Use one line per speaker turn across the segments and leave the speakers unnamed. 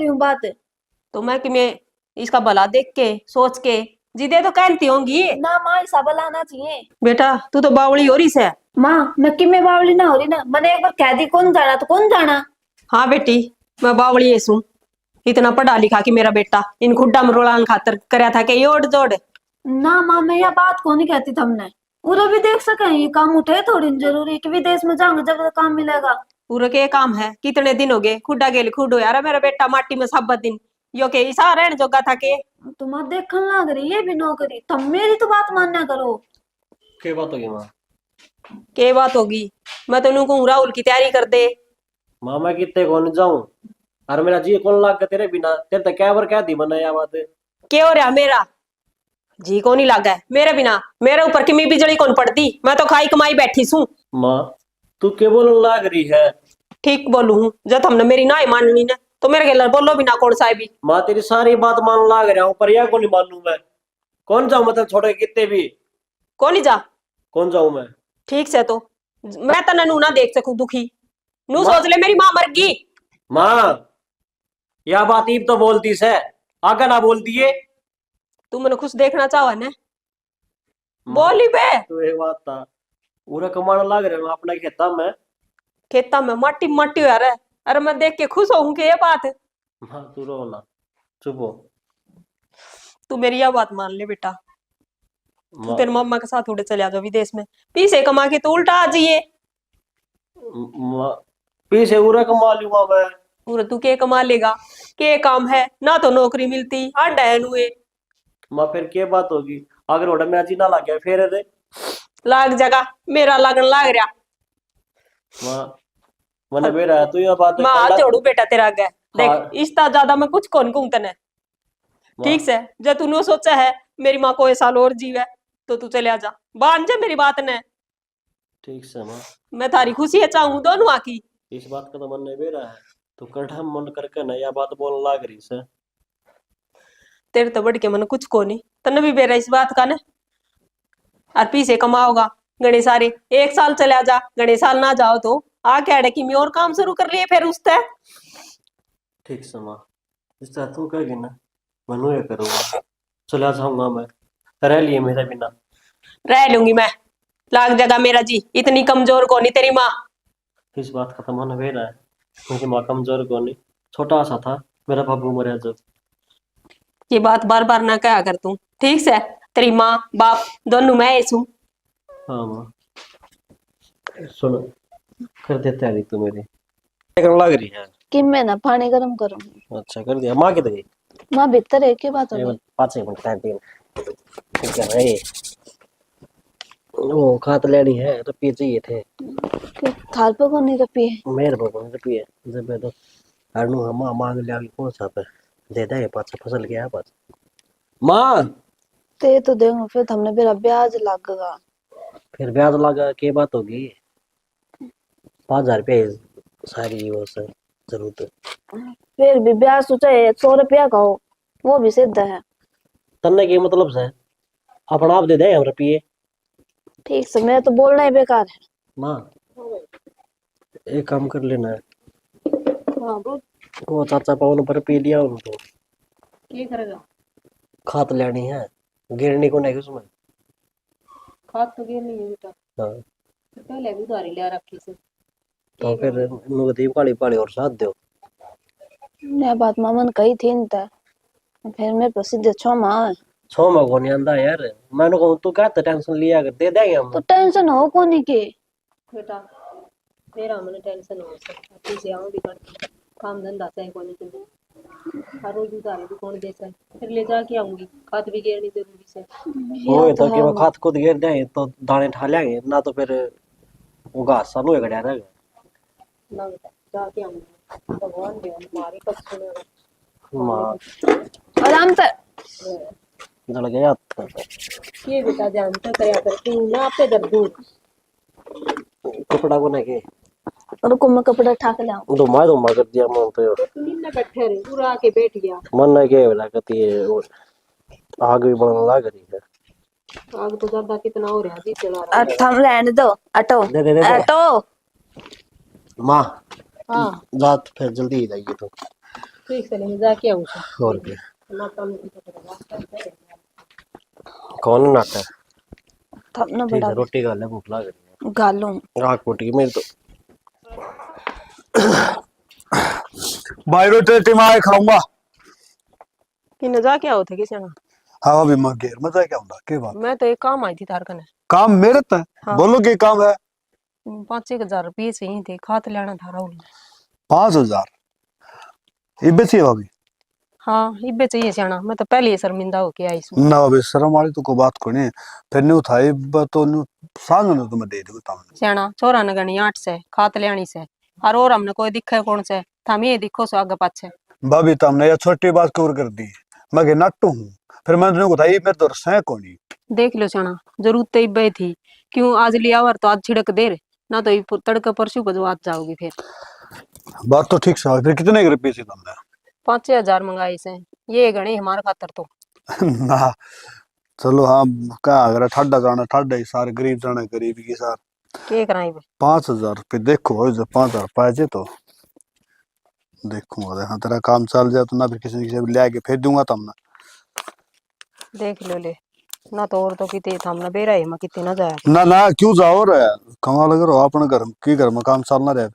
रही हूँ बात।
तो मैं कि मैं इसका भला देख के सोच के जिदे तो कहती होंगी।
ना माँ ऐसा लाना चाहिए।
बेटा तू तो बावली हो रही से।
माँ मैं कि मैं बावली ना हो रही ना, मैंने एक बार कह दी कौन जाना तो कौन जाना।
हाँ बेटी मैं बावली ऐसू, इतना पढ़ा लिखा कि मेरा बेटा इन खुड्डा मरोड़ान खातर करया था के योड़ जोड़।
ना माँ मैं यह बात को नहीं कहती तुमने। पूरा भी देख सके ये काम उठे थोड़ी जरूरी कि विदेश में जाऊंगा जब तक काम मिलेगा।
पूरा के काम है, कितने दिन हो गए खुड्डा गेल खुड हो यार मेरा बेटा माटी में सब दिन यो के इसा रहने जोगा था के।
तुम्हारा देखने लग रही ये भी नौकरी, तुम मेरी तो बात मानना करो।
क्या बात होगी माँ?
के बात होगी, मैं तेनू कहूँ राहुल की तैयारी कर दे।
माँ मैं कितने कौन जाऊं, अरे मेरा जी कौन लाग तेरे बिना, तेरे तो क्या बार कह दी मैंने यह बात।
के हो रहा मेरा जी को नहीं लागा है मेरे बिना, मेरे ऊपर की बिजली कौन पड़ती, मैं तो खाई कमाई बैठी सू।
माँ तू क्या बोलने लाग रही है?
ठीक बोलू हूँ, जब हमने मेरी ना माननी ना तो मेरे गेलर बोलो बिना कौन सा भी।
माँ तेरी सारी बात मान लाग रहा हूँ पर यह को नहीं मानू मैं। कौन जाऊं मतलब छोड़ के कितने भी?
कौन ही जा।
कौन जाऊं मैं?
ठीक से तो मैं तना नू ना देख सकू दुखी, नू
माँ
सोच ले मेरी माँ मर गई।
माँ यह बात ईब तो बोलती से, आगे ना बोलती है।
तू मैंने खुश देखना चाहो ने
माँ
बोली बे।
तो एक बात था, पूरा कमाने लाग रहे हो अपना खेता में।
खेता में माटी माटी हो यार, अरे मैं देख के खुश होऊं के ये बात।
माँ तू रो ना, चुप हो।
तू मेरी यह बात मान ले बेटा, तू
माँ
तेरे मम्मा के साथ उड़े चले जाओ विदेश में, पैसे कमा के तो उल्टा आ जाइए।
माँ पीछे पूरा कमा लूंगा मैं।
पूरा तू के कमा लेगा, के काम है ना तो नौकरी मिलती आंडा है नुए।
माँ फिर क्या बात होगी, अगर ओडा में अजी ना लग गया फिर रे?
लाग जगह मेरा लगन लाग रहा।
माँ मैंने बेरा है तू ये बात
मैं
कर
हाथ
ला।
जोड़ू बेटा तेरा आगे, देख
हाँ
इसता ज्यादा मैं कुछ कौन कहूं तने।
माँ
ठीक से जब तूने सोचा है मेरी माँ को एक साल और जीवे तो तू चले जा, मान जा मेरी बात ने।
ठीक से माँ,
मैं थारी खुशी है चाहूँ दोनों आकी।
इस बात का तो मन नहीं बेरा है, तू कड़ा मन करके ना यह बात बोलने लाग रही से।
तेरे तो बढ़ के मन कुछ को नहीं, तने भी बेरा इस बात का ने। और पैसे कमाओगा गणे सारे, एक साल चला जा गणे साल ना जाओ तो आ क्या कि मैं और काम शुरू कर लिए फिर उससे।
ठीक से माँ, इस तरह तू कहेगी ना मनु ये करूँगा, चला जाऊंगा मैं, रह लिए मेरे बिना।
रह लूंगी मैं, लाग जगह मेरा जी, इतनी कमजोर को नहीं तेरी माँ।
इस बात का तो मन बेरा है, मेरी माँ कमजोर को नहीं, छोटा सा था मेरा बाबू मरा जब।
ये बात बार बार ना कहा कर तू, ठीक से तेरी माँ बाप दोनों मैं ऐसू।
हाँ माँ सुन, कर देते है तू मेरी करने लग रही है।
कि मैं ना पानी गर्म करूंगी।
अच्छा कर दिया, माँ किधर गई?
माँ भीतर है, क्या बात
ये
होगी।
5 मिनट टाइम पे ठीक है भाई, वो खात लेनी है रुपये चाहिए थे।
थाल पे कौन नहीं रपी है।
मेरे को रुपये जब तो हरनु हम मांग लिया कौन सा पे दे दे पाछा फसल गया पास। माँ
ते तो देंगे फिर हमने मेरा ब्याज लगेगा।
फिर ब्याज लगा के बात होगी, 5,000 रुपये सारी वो सर जरूरत।
फिर भी ब्याज सोचा 100 रुपया का हो, वो भी सिद्ध है।
तन्ने के मतलब से अपना आप दे दे हम रुपये।
ठीक से मैं तो बोलना ही बेकार है।
माँ एक काम कर लेना है,
हाँ बोल।
वो चाचा पवन पर पी लिया उनको,
क्या करेगा।
खात लेनी है, गिरनी को नहीं उसमें।
खाद तो गिर नहीं है बेटा,
हाँ
पहले भी उधारी ले रखी से।
तो फिर नुकदी पाली पाली और साथ दो।
मैं बात मामन कही थी न ता, फिर मेरे पर सीधे 6 माह है।
6 माह को नहीं आंदा यार, मैंने कहूँ तू क्या टेंशन लिया कर, दे देंगे हम।
तो टेंशन हो को नहीं के।
बेटा मेरा मन टेंशन हो सकता, पीछे आऊं भी कर काम धंधा से कोनी के हर रोज उधारी भी कौन दे सके, फिर ले जाके आऊंगी खाद भी गिरनी जरूरी से।
वो
ये
तो कि
है
मैं
माँ।
खाद खुद गिर दे तो दाने ठा लेंगे ना, तो फिर वो घास सा नु गड़ा रहेगा
ना बेटा जाके आऊंगी, भगवान दे हमारी कब सुनेगा।
माँ।
आराम से।
जल गया तो
ये बेटा जानते करया करती हूँ ना आपे दर्द।
कपड़ा को नहीं के
रुको मैं कपड़ा उठा के लाऊं।
धुमा कर दिया मन तो
तू नींद में बैठे रहे पूरा आके बैठ गया।
मन नहीं के वाला कहती है वो आग भी बढ़ने लग रही है।
आग तो ज्यादा कितना हो रहा जी चला रहा है।
थम रहने दो, हटो
दे दे दे दे
हटो।
माँ
हाँ
रात फिर जल्दी ही जाइए तो।
ठीक से ले जाके आऊँ
और क्या कौन नाटा है?
तब ना
ठीक
बड़ा
है रोटी खा ले भूख लग रही
गालूं
है आँख फूट गई मेरी तो।
भाई रोटी रोटी मैं खाऊंगा।
कि न जाके आओ थे किसी ना।
हाँ अभी मैं घेर में जाके आऊंगा के बात
मैं तो एक काम आई थी तार कने।
काम मेरे तय
हाँ।
बोलो के काम है।
5-1000 रुपये चाहिए थे खात लेना था राहुल ने।
5000 इबे चाहिए भाभी?
हाँ इबे चाहिए सियाना मैं तो पहले ही शर्मिंदा होके आई इसमें।
ना भाभी शर्म वाली तो कोई बात को नहीं फिर न्यू था इब तो न्यू सांग ने तो मैं दे दूंगा तुमने।
सियाना छोरा न गणी 8 से खात लेनी से और हमने कोई दिखे कौन से थम ये दिखो सो आगे पाछे।
भाभी तुमने ये छोटी बात क्यों कर दी? मैं के नट्टू हूँ फिर मैं तुमको बताई मेरे तो रसा कोनी।
देख लो सियाना जरूरत तो इबे थी क्यों आज लिया और तो आज छिड़क देर ना तो ये तड़का परसों को आज जाओगी फिर।
बात तो ठीक से फिर कितने रुपये से तुमने?
5-6 हजार मंगाई से ये गणी हमारे खातर तो।
ना चलो हाँ क्या अगर ठाडा जाना ठाडा ही सारे गरीब जाना गरीब की सार
के कराई बे
5000 रुपये देखो जब 5000 पाए तो देखूंगा हाँ तेरा काम चल जाए तो ना फिर किसी किसी ले आके भेज दूंगा तुमने।
देख लो ले ना तो और तो कितने थमना बेरा है मैं कितने ना जाया
ना ना क्यों जाओ रे कमा लग रहा हो अपने घर की घर में काम चलना रहे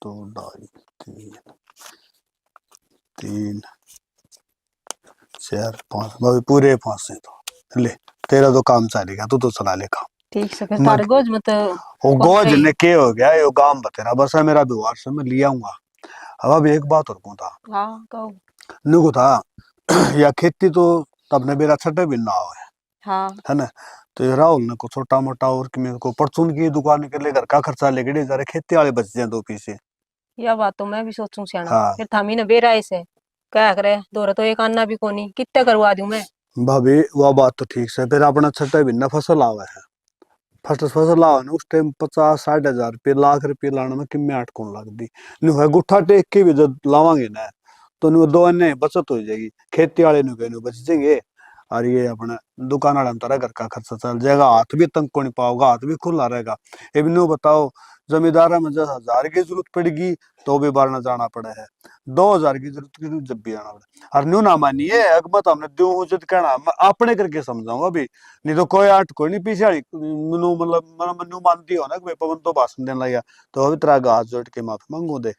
तो 2 2 3 4 5 भाभी पूरे 5 से तो ले तेरा तो काम चलेगा तू तो चला ले काम।
ठीक से फिर तारे गोज मत
वो गोज ने के हो गया ये काम बतेरा बस है मेरा व्यवहार से मैं लिया आऊंगा। अब अभी एक बात और कहूं था
हाँ कहो
नुको था या खेती तो तब ने मेरा छठे भी ना हो
हाँ
है ना तो ये राहुल ने को छोटा मोटा और कि मेरे को परचून की दुकान के लिए घर का खर्चा लेके जा रहे खेती वाले बच जाए 2 पैसे।
यह बात तो मैं भी सोचूं सियाना
हाँ
फिर थामी ने बेरा ऐसे क्या करे दोरा तो एक अन्ना भी कोनी कितने करवा दूं मैं।
भाभी वो बात तो ठीक से फिर अपना छठा भी ना फसल आवा है फसल आवा ना उस टाइम 50-60 हजार रुपये लाख रुपये लाने में किम्मे आठ कौन लगती नु है गुट्ठा टेक के भी जब लावांगे ना तो नु 2 अन्य बचत हो जाएगी खेती वाले नु कहने बच जाएंगे और ये अपना दुकान वाला तारा घर का खर्चा चल जाएगा हाथ भी तंग को नहीं पाओगा हाथ भी खुला रहेगा। ये भी नु बताओ जमींदारा में 10,000 की जरूरत पड़ेगी तो भी बारना जाना पड़ा है 2000 की जरूरत की जब भी आना पड़ा और न्यू ना मानिए अकमत हमने दू हूँ जब कहना मैं अपने करके समझाऊंगा अभी नहीं तो कोई आठ कोई नहीं पीछे मनु मतलब मनु मानती हो ना कि पवन तो भाषण देने लगा तो अभी तेरा हाथ जोड़ के माफी मांगू दे।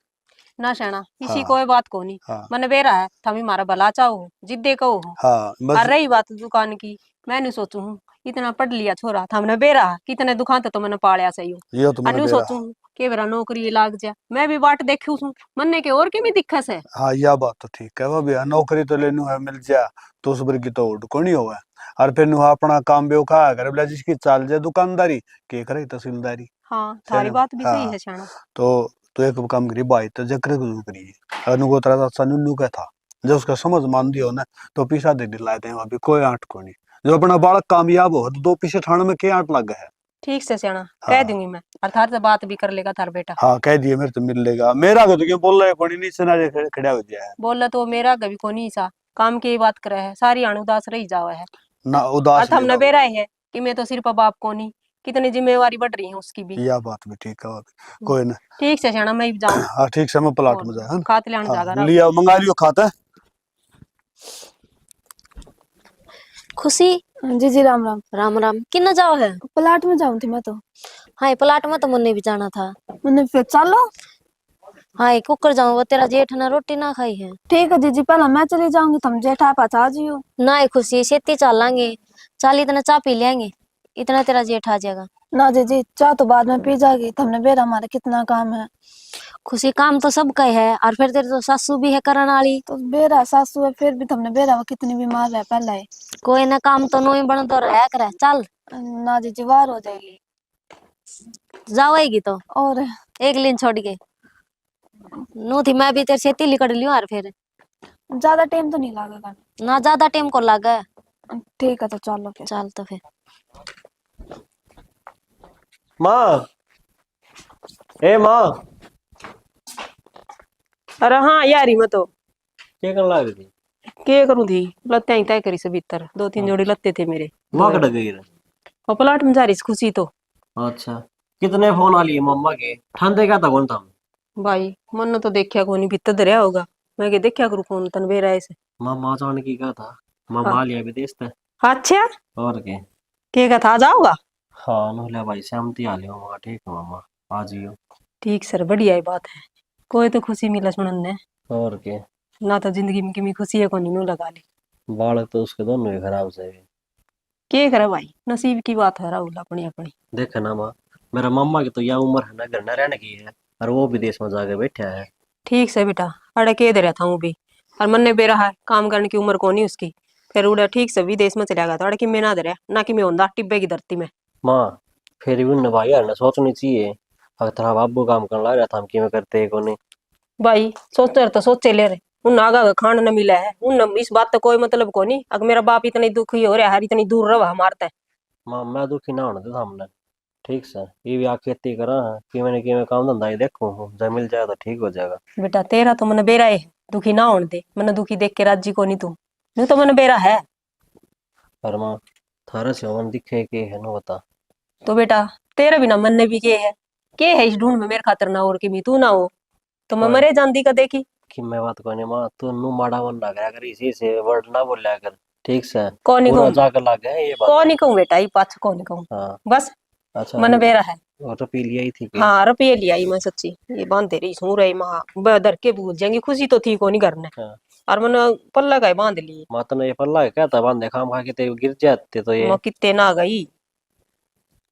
ना सियाना इसी
हाँ
कोई बात कोनी
हाँ
मैंने बेरा है थामी मारा भला चाहो जिद्दे कहो
हाँ
और
बस
रही बात दुकान की मैं नहीं सोचू हूँ इतना पढ़ लिया छोरा थामने बेरा कितने दुकान तो मैंने पालिया सही हो
ये तो मैंने
अन्यू
बेरा
सोचू के बेरा नौकरी लाग जा मैं भी बाट देखू हूँ मन्ने के और की भी दिक्कत है।
हाँ यह बात तो ठीक है वो भी नौकरी तो लेनू है मिल जा तो उस पर की तो उड़ को नहीं होगा और फिर नु अपना काम भी उखा कर बोला जिसकी चाल जाए दुकानदारी के करे तहसीलदारी
हाँ थारी बात भी सही
हाँ
है सियाना
तो एक काम करी बाई तो जकर को करी अनुको तरह अच्छा नुनू का था जो उसका समझ मान दियो ना तो पीछा दे दिलाए थे अभी कोई आठ को नहीं जो अपना बालक कामयाब हो तो 2 पीछे ठाणे में के आठ लग है।
ठीक से सियाना
हाँ
कह दूंगी मैं और थार से बात भी कर लेगा थार बेटा।
हाँ कह दिए मेरे तो मिल लेगा मेरा को तो क्यों बोल रहे कोनी नीचे ना खड़ा हो जाए
बोला तो मेरा कभी को नहीं सा काम की बात करे है सारी अण उदास रही जावा है
ना
और
उदास
हमने बेरा है कि मैं तो सिर्फ बाप को नहीं कितनी जिम्मेवारी बढ़ रही है उसकी भी।
यह बात भी ठीक है कोई ना
ठीक से सियाना मैं भी जाऊं
हाँ ठीक से मैं प्लाट में जाए
खात लेने जागा
हाँ लिया मंगा लियो खाता
खुशी
जी जी राम राम।
राम राम किन्ना जाओ है।
प्लाट में जाऊं थी मैं तो।
हाँ प्लाट में तो मुन्ने भी जाना था।
मैंने फिर चलो।
हाँ कुकर जाऊं वो तेरा जेठ ना रोटी ना खाई है।
ठीक है जीजी पहला मैं चली जाऊंगी तुम जेठा पास आ जियो।
ना खुशी खेती चलांगे चाल इतना चाय पी लेंगे इतना तेरा जेठ आ जाएगा।
ना जीजी चाह तो बाद में पी जाएगी तुमने बेरा हमारा कितना काम है।
खुशी काम तो सबका ही है और फिर तेरे तो सासू भी है करने वाली।
तो बेरा सासू है फिर भी तुमने बेरा वो कितनी बीमार है पहले ही।
कोई ना काम तो नोई बन तो रहा करे चल।
ना जीजी वार हो जाएगी।
जाओगी तो
और
एक दिन छोड़ के नू थी मैं भी तेरे से तिली कर लियो और फिर
ज्यादा टाइम तो नहीं लगेगा
ना ज्यादा टाइम को लगा।
ठीक है तो चलो फिर।
चल तो फिर
माँ ए माँ
अरे हाँ यारी मैं तो
क्या करने लग रही
के करूं थी लत्ते ही तय करी से भीतर 2-3 जोड़ी लत्ते थे मेरे
माँ कट गई रे
और प्लाट में जा रही खुशी तो।
अच्छा कितने फोन आ लिए मम्मा के ठंडे का था कौन था
भाई मन तो देखा को नहीं भीतर धरिया होगा मैं के देखा करूँ फोन तन बेरा ऐसे।
माँ माँ जाने की क्या था, माँ
हाँ।
माँ लिया विदेश था।
अच्छा
और के
ठीक है था जाओगा।
हाँ नहला भाई सहमति आ लियो माँ, ठीक है मामा आ जियो।
ठीक सर बढ़िया ही बात है, कोई तो खुशी मिला सुनन ने।
और के
ना तो जिंदगी में किमी खुशी है को नहीं लगा ली।
बालक तो उसके दोनों ही खराब से।
के करे भाई, नसीब की बात है राहुल अपनी अपनी।
देखे ना माँ, मेरा मामा की तो यह उम्र है ना घर न रहने की है, और वो विदेश में जाके बैठा है।
ठीक से बेटा, अड़े के दे रहा था हूँ भी, और मन ने बेरा है काम करने की उम्र को नहीं उसकी। फिर उड़ा ठीक से विदेश में चला गया था, अड़े कि मैं ना दे रहा ना कि मैं होंदा टिब्बे की धरती में।
माँ फिर भी उन भाई यार ने सोचनी चाहिए, अगर तेरा बाबू काम करने लग रहा था हम कि करते को नहीं।
भाई सोचते रहे तो सोचे ले रहे, उन आगा का खान न मिला है उन, इस बात तो कोई मतलब को नहीं। अगर मेरा बाप इतनी दुखी हो रहा है, इतनी दूर रहा मारता है।
माँ मैं दुखी ना होने देता हमने, ठीक से ये भी आ खेती करा है कि मैंने कि मैं काम धंधा ही देखूँ, जब मिल जाए तो ठीक हो जाएगा।
बेटा तेरा तो मन बेरा है, दुखी ना होने दे, मन दुखी देख के राजी को नहीं तू, नहीं तो मन बेरा है।
पर माँ थारा से मन दिखे के है ना बता।
तो बेटा तेरा बिना मन ने भी के है इस ढूंढ में मेरे खातर ना और की भी तू ना हो तो मैं
ओए
मरे जानती का देखी।
कि मैं बात कोने माँ, तू नु माड़ा मन लग रहा कर, इसी से वर्ड ना बोला कर, ठीक से
कौन नहीं
पूरा
कहूँ,
जाकर लग गया ये बात।
कौन नहीं कहूँ बेटा, ये पाछ कौन नहीं कहूँ।
हाँ
बस
अच्छा
मन बेरा है।
वो तो पी लिया ही थी के।
हाँ रुपये लिया ही मैं सच्ची, ये बांध रही सू रही माँ बदर के भूल जाएंगी, खुशी तो थी को नहीं करने।
हाँ
और मन पल्ला का बांध लिए,
माँ तो ये पल्ला है क्या था बांधे, खाम खा के ते गिर जाते तो ये
मैं कितने ना गई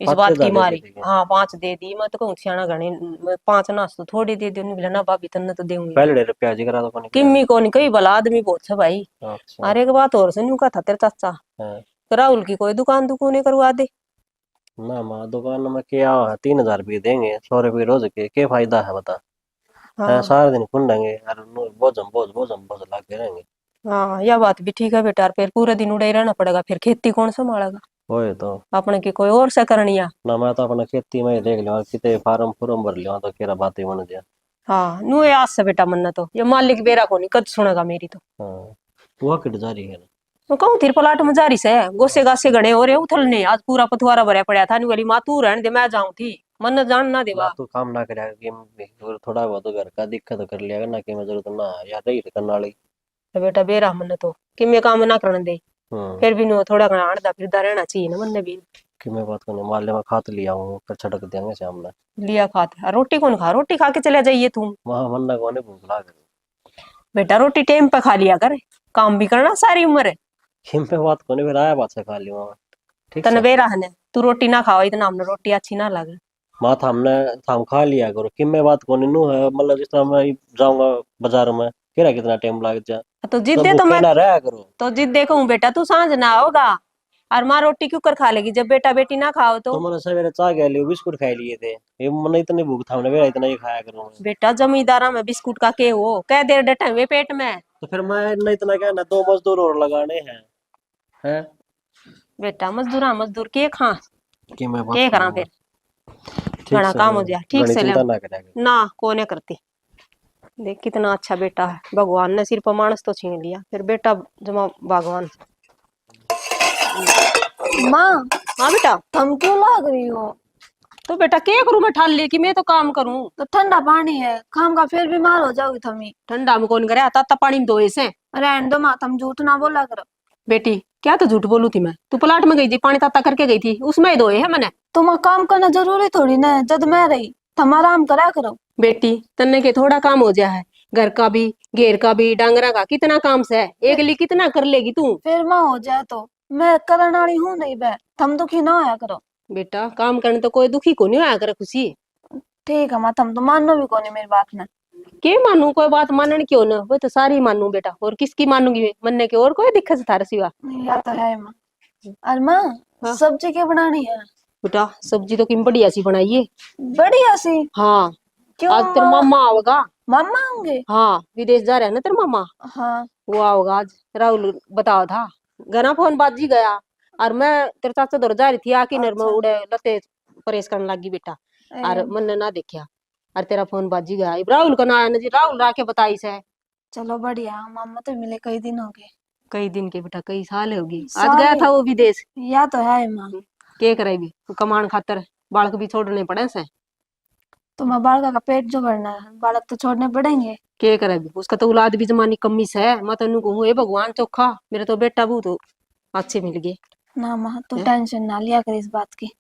इस
5,000
बात की
दे
मारी।
देते।
हाँ 5 दे दी, मैं तो कहूँ सियाना गणे, मैं 5 ना तो थोड़ी दे दी उन्हें ना भाभी तन्ने तो देऊंगी।
पहले रुपया जी करा तो कौन किया।
किम्मी को नहीं कई भला आदमी बहुत है भाई।
अच्छा
और एक बात और सुनू का था तेरे चाचा,
हाँ।
तो राहुल की कोई दुकान दुकान करवा दे।
ना माँ दुकान में क्या है, 3,000 रुपये देंगे, 100 रुपये रोज के क्या फायदा है बता। हाँ
हाँ
सारा दिन कुंडेंगे और बोझम बोझ लागे रहेंगे।
हाँ यह बात भी ठीक है बेटा, और फिर पूरे दिन उड़े ही रहना पड़ेगा, फिर खेती कौन संभालेगा।
वही तो
अपने की कोई और से करनी है।
ना, मैं तो अपना खेती में ही देख लिया कितने फार्म फुरम भर लिया तो केरा बातें बन गया।
हाँ नू ये आज से बेटा मन तो ये मालिक बेरा को नहीं कद सुनेगा मेरी तो।
हाँ वो किट जा रही है ना।
मैं कहूँ तेरे पलाट में जारी से गोसे गासे गणे हो रहे उथलने, आज पूरा पथवारा भरा पड़ा था, नहीं वाली माँ तू रहने दे मैं जाऊँ थी, मन जान ना देवा।
ना तू काम ना करे कि थोड़ा बहुत घर का दिक्कत कर लिया ना कि मैं जरूरत ना यार रही करने वाली।
तो बेटा बेरा मन तो कि मैं काम ना करने दे, फिर भी नो थोड़ा घना आड़दा फिरदा रहना चाहिए ना मन भी।
कि मैं बात करने माले में खात लिया हूँ फिर छटक देंगे शाम में।
लिया खाते रोटी कौन खा, रोटी खा के चले जाइए तुम।
वहां मन ना कोने भूख लाग
बेटा रोटी टाइम पे खा लिया कर, काम भी करना सारी उम्र है।
हिम पे बात कोने फिर आया बात से खा लियो वहां, ठीक
तन
से।
बेरा है तू रोटी ना खाओ इतना, हमने रोटी अच्छी ना लगे।
माँ हमने थाम खा लिया करो कि मैं बात कोने नू है, मतलब जिस तरह मैं जाऊंगा बाजार में फिर कितना टाइम लग जा,
तो
तो
जिद्दे तो
भूखे
मैं,
ना रहा करो।
तो जिद्दे कहूँ बेटा तू सांझ ना होगा, और माँ रोटी क्यों कर खा लेगी जब बेटा बेटी ना खाओ
तो
तो।
मैंने सवेरे चाय गया लियो बिस्कुट खाई लिए थे, ये मैंने इतनी भूख था मैंने इतना ही खाया करूँ मैं।
बेटा जमींदारा में बिस्कुट का के हो कह देर डटे हुए पेट में।
तो फिर मैं इतना क्या ना, 2 मजदूर और लगाने हैं
बेटा मजदूरा मजदूर के खा
कि मैं बात
के करा
करूंगा।
फिर,
ठीक
घना
से
काम हो जाए ठीक
घनी
से ले
चिंता ना करेगा।
ना कोने करती। देख कितना अच्छा बेटा है, भगवान ने सिर्फ मानस तो छीन लिया, फिर बेटा जमा भगवान।
माँ
हाँ बेटा,
थम क्यों लाग रही हो?
तो बेटा क्या करूं मैं ठान ली कि मैं तो काम करूं।
तो ठंडा पानी है, खाम का फिर बीमार हो जाओगी थमी।
ठंडा में कौन करे, आता पानी में धोए से।
रहने दो माँ, तुम झूठ ना बोला करो।
बेटी क्या तो झूठ बोलू थी मैं, तू प्लाट में गई थी पानी ताता करके गई थी उसमें ही धोए है मैंने।
तुम काम करना जरूरी थोड़ी ना है, जब मैं रही तुम आराम करा करो।
बेटी तन्ने के थोड़ा काम हो गया है, घर का भी घेर का भी डांगरा का कितना काम से है, एक लिए कितना कर लेगी तू।
फिर मैं हो जाए तो मैं करने वाली हूँ नहीं बे, तुम दुखी ना होया करो।
बेटा काम करने तो कोई दुखी को नहीं होया करे खुशी।
ठीक है माँ, तुम तो मानो भी कौन मेरी बात में।
के मानू कोई बात मानने क्यों ना, वो तो सारी मानू बेटा, और किसकी मानूंगी मैं, मनने के और कोई दिक्कत थारे सिवा।
या तो है माँ। अरे माँ
हाँ।
सब्जी क्या बनानी है?
बेटा सब्जी तो किम बढ़िया सी बनाइए।
बढ़िया सी?
हाँ
क्यों
आज तेरा
माँ?
मामा आओगा।
मामा होंगे?
हाँ विदेश जा रहा है ना तेरा मामा,
हाँ।
वो आओगा आज, राहुल बताओ था घना फोन बाजी गया, और मैं तेरे चाचा दौर जा रही थी आके नर में
अच्छा।
उड़े लते परेश करने लगी बेटा, और मन ने ना देखा और तेरा फोन बाजी गया। राहुल का ना आया ना जी, राहुल आके बताई से।
चलो बढ़िया, मामा तो मिले कई दिन हो गए।
कई दिन के बेटा, कई साल होगी, आज
साल
गया
ही।
था वो विदेश।
या तो है माँ।
के करेगी कमान खातर, बालक भी छोड़ने पड़े से।
तो मैं बालका का पेट जो भरना है, बालक तो छोड़ने पड़ेंगे।
के करे भी उसका तो औलाद भी जमानी कमी से है। मैं तेन कहूँ हे भगवान चोखा मेरे तो बेटा बहुत अच्छे मिल गए।
ना माँ तो
हैं?
टेंशन ना लिया कर इस बात की।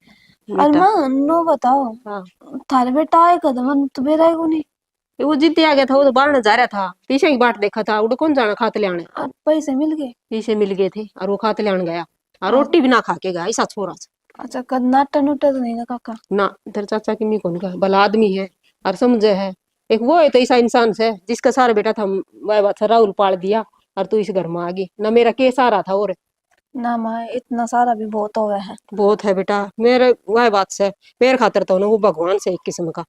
और
बेटा
माँ नो बताओ,
हाँ
थारे बेटा आए कदम तो बेरा को नहीं।
वो जिद्दी आ गया था, वो तो बाहर जा रहा था, पीछे की बाट देखा था, उड़ कौन जाना खाते ले आने।
और पैसे मिल गए?
पीछे मिल गए थे और वो खाते ले आने गया और
हाँ।
रोटी भी ना खा के गया ऐसा छोरा से।
अच्छा कद नाटा नुटा तो नहीं ना काका?
ना तेरे चाचा की मी कौन का भला आदमी है और समझे है। एक वो है तो ऐसा इंसान से जिसका सारा बेटा था वह बात राहुल पाल दिया और तू इस घर में आ गई ना। मेरा के सारा था और
ना माँ इतना सारा भी बहुत हो गया है।
बहुत है बेटा मेरे वह बात से मेरे खातर तो ना वो भगवान से एक किस्म का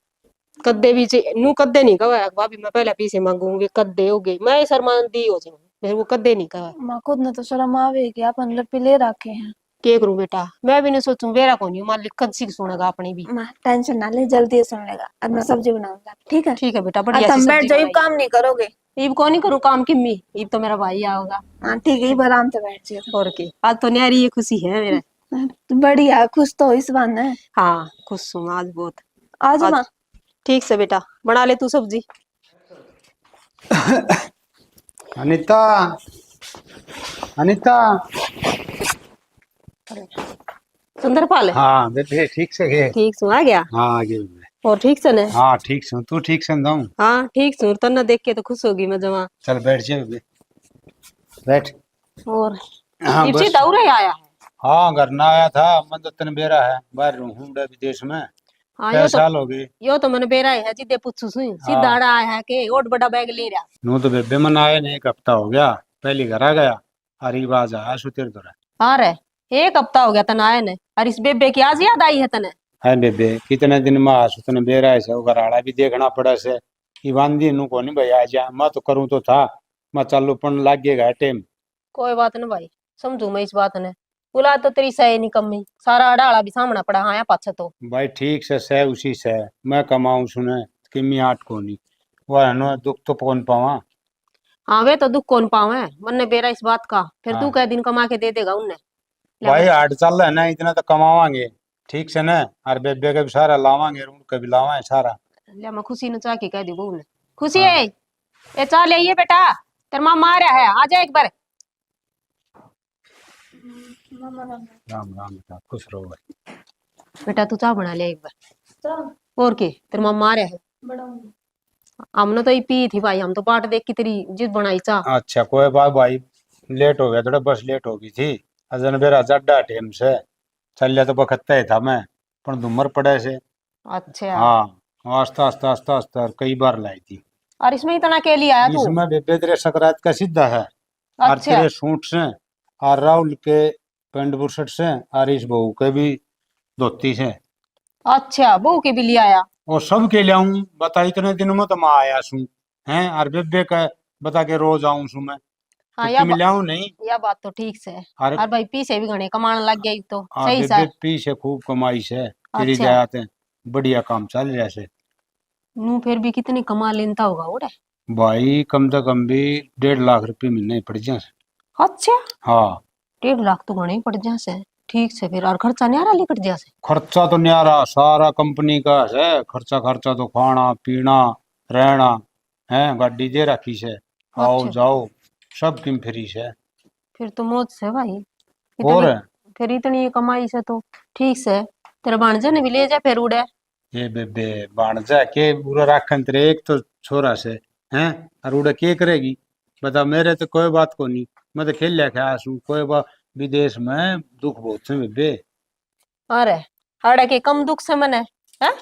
कद्दे भी नू कद्दे नहीं कहा भाभी मैं पहले पीछे मांगूंगी कद्दे हो गई मैं शर्मांदी हो जाऊंगी मेरे वो कद्दे नहीं कहा।
माँ खुद ने तो शर्म आवे कि अपन लपी ले रखे हैं।
के करूं बेटा मैं भी नहीं सोचूं बेरा कौन नहीं मालिक कद सीख सुनेगा अपनी भी।
माँ टेंशन ना ले, जल्दी सुन लेगा। अब मैं सब्जी बनाऊंगा, ठीक है?
ठीक है बेटा
और
बढ़िया सी
तुम बैठ
सब्जी
जाओ,
बनाई।
काम नहीं करोगे?
ईब कौन नहीं करूं काम किम्मी ईब तो मेरा भाई आओगा।
हाँ ठीक है, आराम से बैठ जाओ।
और के आज तो न्यारी ये खुशी है मेरा।
बढ़िया, खुश तो हो इस बहाने।
हाँ खुश हूँ आज बहुत।
आज
आज
माँ
ठीक से बेटा बना ले तू सब्जी।
अनिता, अनिता।
सुंदरपाल है।
हाँ बेटे ठीक से है।
ठीक सु आ गया।
हाँ आगे मैं।
और ठीक से ने।
हाँ ठीक से हूँ, तू ठीक से जाऊँ।
हाँ ठीक सु तन्ना देख के तो खुश होगी मैं जमा।
चल बैठ जा बे। बैठ।
और
हाँ
इप्सी
बस।
दौरे आया है।
हाँ घर ना आया था, मैं तो तन बेरा है बाहर हूँ विदेश में।
हाँ
कई साल हो गए।
यो तो मैंने बेरा है जिदे पूछू सुई सीधा आड़ा आया है के ओट बड़ा बैग ले रहा।
नू तो बेबे मन आए नहीं, एक हफ्ता हो गया पहली घर आ गया। अरे बाज आया सुतेर तो
हाँ रे एक हफ्ता हो गया तना आए ने और इस बेबे की आज याद आई है तने।
है बेबे कितने दिन में आसु तने बेरा है से घर आड़ा भी देखना पड़ा से। ईवानदी नू को नहीं भाई आ जा, मैं तो करूँ तो था, मैं चालू पन लाग गया टाइम।
कोई बात नहीं भाई समझू मैं इस बात ने बुला तो तेरी सही नहीं कमी सारा अड़ाला भी सामना पड़ा हाँ पाछे तो।
भाई ठीक से सह उसी से मैं कमाऊं सुने किमी आठ को नहीं वह नो दुख तो कौन पावा।
हाँ वे तो दुख कौन पावे मन ने बेरा इस बात का फिर तू
हाँ।
कह दिन कमा के दे देगा उन्हें। ले
भाई
बच्चा।
आठ चल रहा है ना, इतना तो कमावांगे ठीक से ना। और बेबे का भी सारा लावांगे, उनका भी लावांगे सारा।
ले मैं खुशी ने चाह के कह दी बहू ने खुशी
हाँ।
है ये चाह ले ये बेटा तेरा माँ मार रहा है आ जा एक बार।
राम राम बेटा खुश रहो भाई।
बेटा तू चाह बना ले एक बार और के तेरा माँ मार रहा है। हमने तो ये पी थी भाई हम तो बाट देख के तेरी जिद बनाई चाह।
अच्छा कोई बात भाई, लेट हो गया थोड़ा, बस लेट हो गई थी। अजन बेरा जड्डा टाइम से चल लिया तो बखत्ता ही था मैं, पर धुमर पड़े से।
अच्छा
हाँ आस्ता आस्ता आस्ता आस्ता कई बार लाई थी।
और इसमें इतना के लिए आया तू।
इसमें बेबे तेरे सकरात का सीधा है और
अच्छा
तेरे सूट से और राहुल के पेंट बुरशट से और इस बहू के भी धोती से
अच्छा बहू के भी लिए आया।
और सब के ले आऊं बता, इतने दिनों में तो मैं आया सू हैं। और बेबे का बता के रोज आऊं सू मैं,
हाँ
तो मिल आऊं नहीं।
या बात तो ठीक से है।
और
और भाई पीछे भी घने कमाने लग गई तो सही
बेबे
सा।
पी से खूब कमाई से तेरी
अच्छा।
जाते बढ़िया काम चल रहा से।
नू फिर भी कितनी कमा लेता होगा वो रे।
भाई कम से कम भी 1.5 लाख रुपए महीने ही पड़ जाए।
अच्छा
हाँ
1.5 लाख तो घने ही पड़ जासे। ठीक से फिर और खर्चा न्यारा लिकट जासे।
खर्चा तो न्यारा सारा कंपनी का है, खर्चा खर्चा तो खाना पीना रहना है, गाड़ी दे रखी से आओ
अच्छा।
जाओ सब किम फ्री से।
फिर तो मौज से भाई
और
फिर इतनी कमाई से तो ठीक से तेरा भांजा ने भी ले जा फिर उड़े।
ये बेबे भाणजा के पूरा राखन तेरे एक तो छोरा से हैं और उड़े के करेगी बता। मेरे तो कोई बात को नहीं, मैं तो खेल लिया ख्यास हूँ कोई बात। विदेश में दुख बहुत से बेबे।
अरे अड़े के कम दुख से मने है।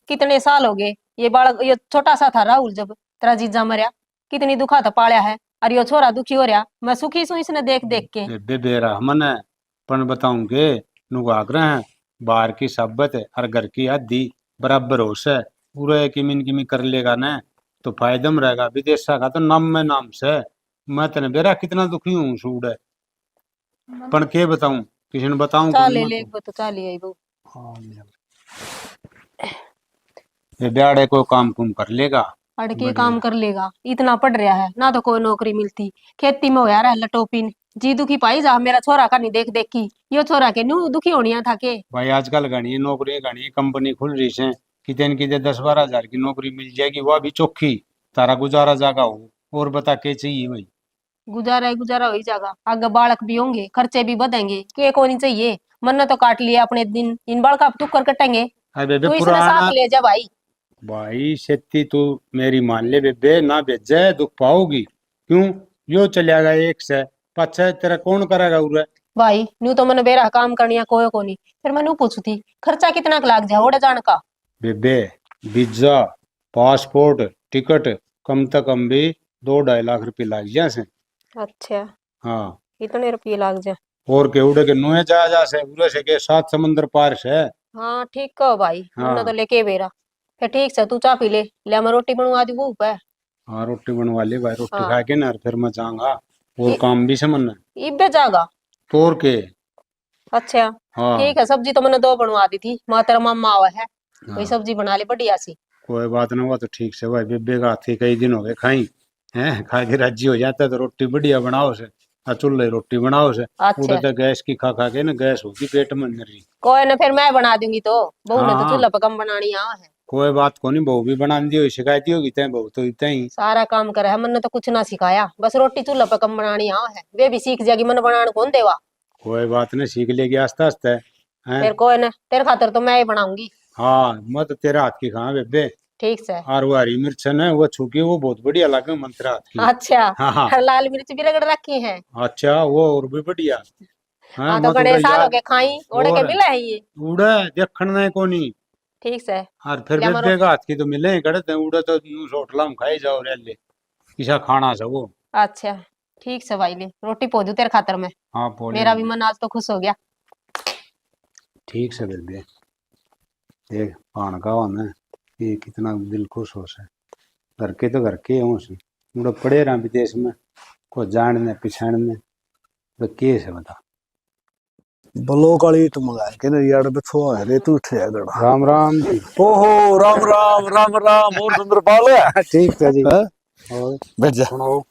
कितने साल हो गए ये बालक ये छोटा सा था राहुल जब तेरा जीजा मरया कितनी दुखा था पाया है और ये छोरा दुखी हो रहा मैं सुखी सू इसने देख देख के।
बेबे बेरा मन है पन बताऊं के नुगाग्रह हैं बाहर की सब्बत है और घर की आधी बराबर हो से पूरे किमिन किमी कर लेगा ना तो फायदा में रहेगा। विदेश का तो नाम में नाम से मैं तेने बेरा कितना दुखी हूँ सूड है पन के बताऊं किसी ने बताऊं
चाल
कौन
ले
मैं
ले
तो।
एक बार तो चाल ही आई बहू।
हाँ, ये ब्याड़े को काम कुम कर लेगा।
अड़ के
बढ़िया।
काम कर लेगा इतना पढ़ रहा है ना तो कोई नौकरी मिलती खेती में होया रहा लटोपिन जी दुखी पाई जा मेरा छोरा का नहीं देख देख की यो छोरा के न्यू दुखी होनिया था के।
भाई आजकल घनी नौकरी घनी कंपनी खुल रही है, कितने कितने 10-12 हजार की नौकरी मिल जाएगी वह भी चौखी तारा गुजारा जागा हो। और बता के चाहिए भाई?
गुजारा हो ही जाएगा, आगे बालक भी होंगे, खर्चे भी बढ़ेंगे, के को नहीं चाहिए। मन्ना तो काट लिया अपने दिन, इन बाल का अब टुकर कटेंगे।
अरे बेबे
तू इसने
पुराना
साथ ले जा भाई।
भाई सेती तू मेरी मान ले बेबे, ना भेजे दुख पाओगी। क्यों यो चलेगा एक से पाछे तेरा कौन करेगा उरे?
भाई न्यू तो मैंने बेरा काम करनिया कोई को नहीं, फिर मैंने पूछू थी खर्चा कितना लाग जा ओडे जान का।
बेबे वीजा पासपोर्ट टिकट कम से कम भी 2-2.5 लाख रुपए लग जाए से।
अच्छा
हाँ
इतने रुपये लाग जा।
और के उड़े के नुए जा से उरे से के 7 समुंदर पार से।
हाँ ठीक कहो भाई,
हाँ।
मैंने तो लेके बेरा। फिर ठीक से तू चाय पी ले मैं रोटी बनवा दी वो पे।
हाँ रोटी बनवा ले भाई, रोटी
हाँ।
खा के ना फिर मैं जाऊंगा और
ये-
काम भी समझना
इबे जागा।
तोड़ के।
अच्छा
हाँ
ठीक है, सब्जी तो मैंने 2 बनवा दी थी, माँ तेरा मामा आवा है, कोई
हाँ,
सब्जी बना ले बढ़िया सी।
कोई बात ना हुआ तो ठीक से भाई, बेबे का हाथी कई दिन हो गए खाई हैं, खा के राजी हो जाता है तो रोटी बढ़िया बनाओ से, चूल्हे रोटी बनाओ से।
अच्छा
उड़े तो गैस की खा खा के ना गैस होगी पेट में अंदर ही।
कोई ना, फिर मैं बना दूंगी, तो बहू ने
हाँ,
तो चूल्हा पे कम बनानी आ है।
कोई बात को नहीं, बहू भी बना दी होगी, शिकायत ही होगी तय बहू तो इतना ही।
सारा काम करे है, मैंने तो कुछ ना सिखाया, बस रोटी चूल्हा पे कम बनानी आ है, वे भी सीख जाएगी, मन बनाने कौन देवा।
कोई बात नहीं, सीख लेगी आस्ते आस्ते हैं।
फिर कोई ना, तेरे खातर तो मैं ही बनाऊंगी।
हाँ मैं तो तेरे हाथ की खा बेबे।
ठीक से।
और वो हरी मिर्च है ना वो छूकी, वो बहुत बढ़िया लगे मन तेरे हाथ की।
अच्छा
हाँ हाँ
और लाल मिर्च भी रगड़ रखी है।
अच्छा वो और भी बढ़िया। हाँ
हाँ तो
मैं
गणेश साल हो
याद
गए खाई ओढ़े के
और
मिला है ये।
उड़े देखण नहीं कोनी।
ठीक से।
और फिर
ले मरो।
बेबे का हाथ की तो मिले ही कड़ते उड़े तो होटल में खाई जाओ रे ले किसा खाना से वो।
अच्छा ठीक से भाई, ले रोटी पोजू तेरे खातर में,
हाँ बोले
मेरा भी मन आज तो खुश हो गया।
ठीक से बेबे, देख पान का होना ये कितना दिल खुश हो से। घर के हो से उड़े पड़े रहा विदेश में, को जानने पिछाड़ने तो के से बता।
ब्लॉक वाली तो मंगाए के ना यार बछुआ है रे तू उठ जा गड़ा।
राम राम जी।
ओहो राम राम राम राम और सुंदरपाल है।
ठीक है जी।
हाँ?
और
भेजा
सुनाओ।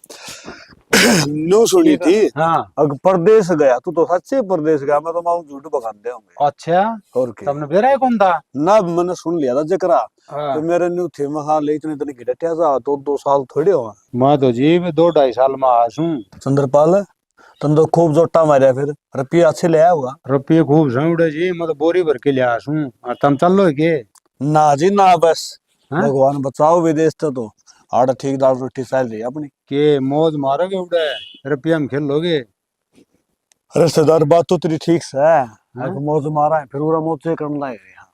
न्यू सुनी थी।
हाँ
अगर परदेश गया तू तो सच्चे परदेश गया, मैं तो माऊ झूठ बखाते होंगे।
अच्छा
और क्या
तुमने बेरा कौन था?
ना मैंने सुन लिया था जकरा
हाँ।
तो मेरे न्यू थे मैं हाँ ले इतने दिन की डटिया जा तो 2 साल थोड़े हुआ।
मैं तो जी 2-2.5 साल में आया हूँ।
सुंदरपाल तुम तो खूब जोटा मारा, फिर रुपये अच्छे ले आया होगा।
रुपये खूब उड़े जी, मैं तो बोरी भर के ले आया हूँ। और तुम चल लो के?
ना जी ना, बस
हाँ?
भगवान बचाओ विदेश तो आड़ ठीक दाल रोटी सैलरी अपनी
के मौज मारोगे उड़े, रुपया में खेलोगे?
रिश्तेदार बात तो तेरी ठीक से है।
हाँ?
मौज मारा है फिर पूरा मौज से करना है यहाँ।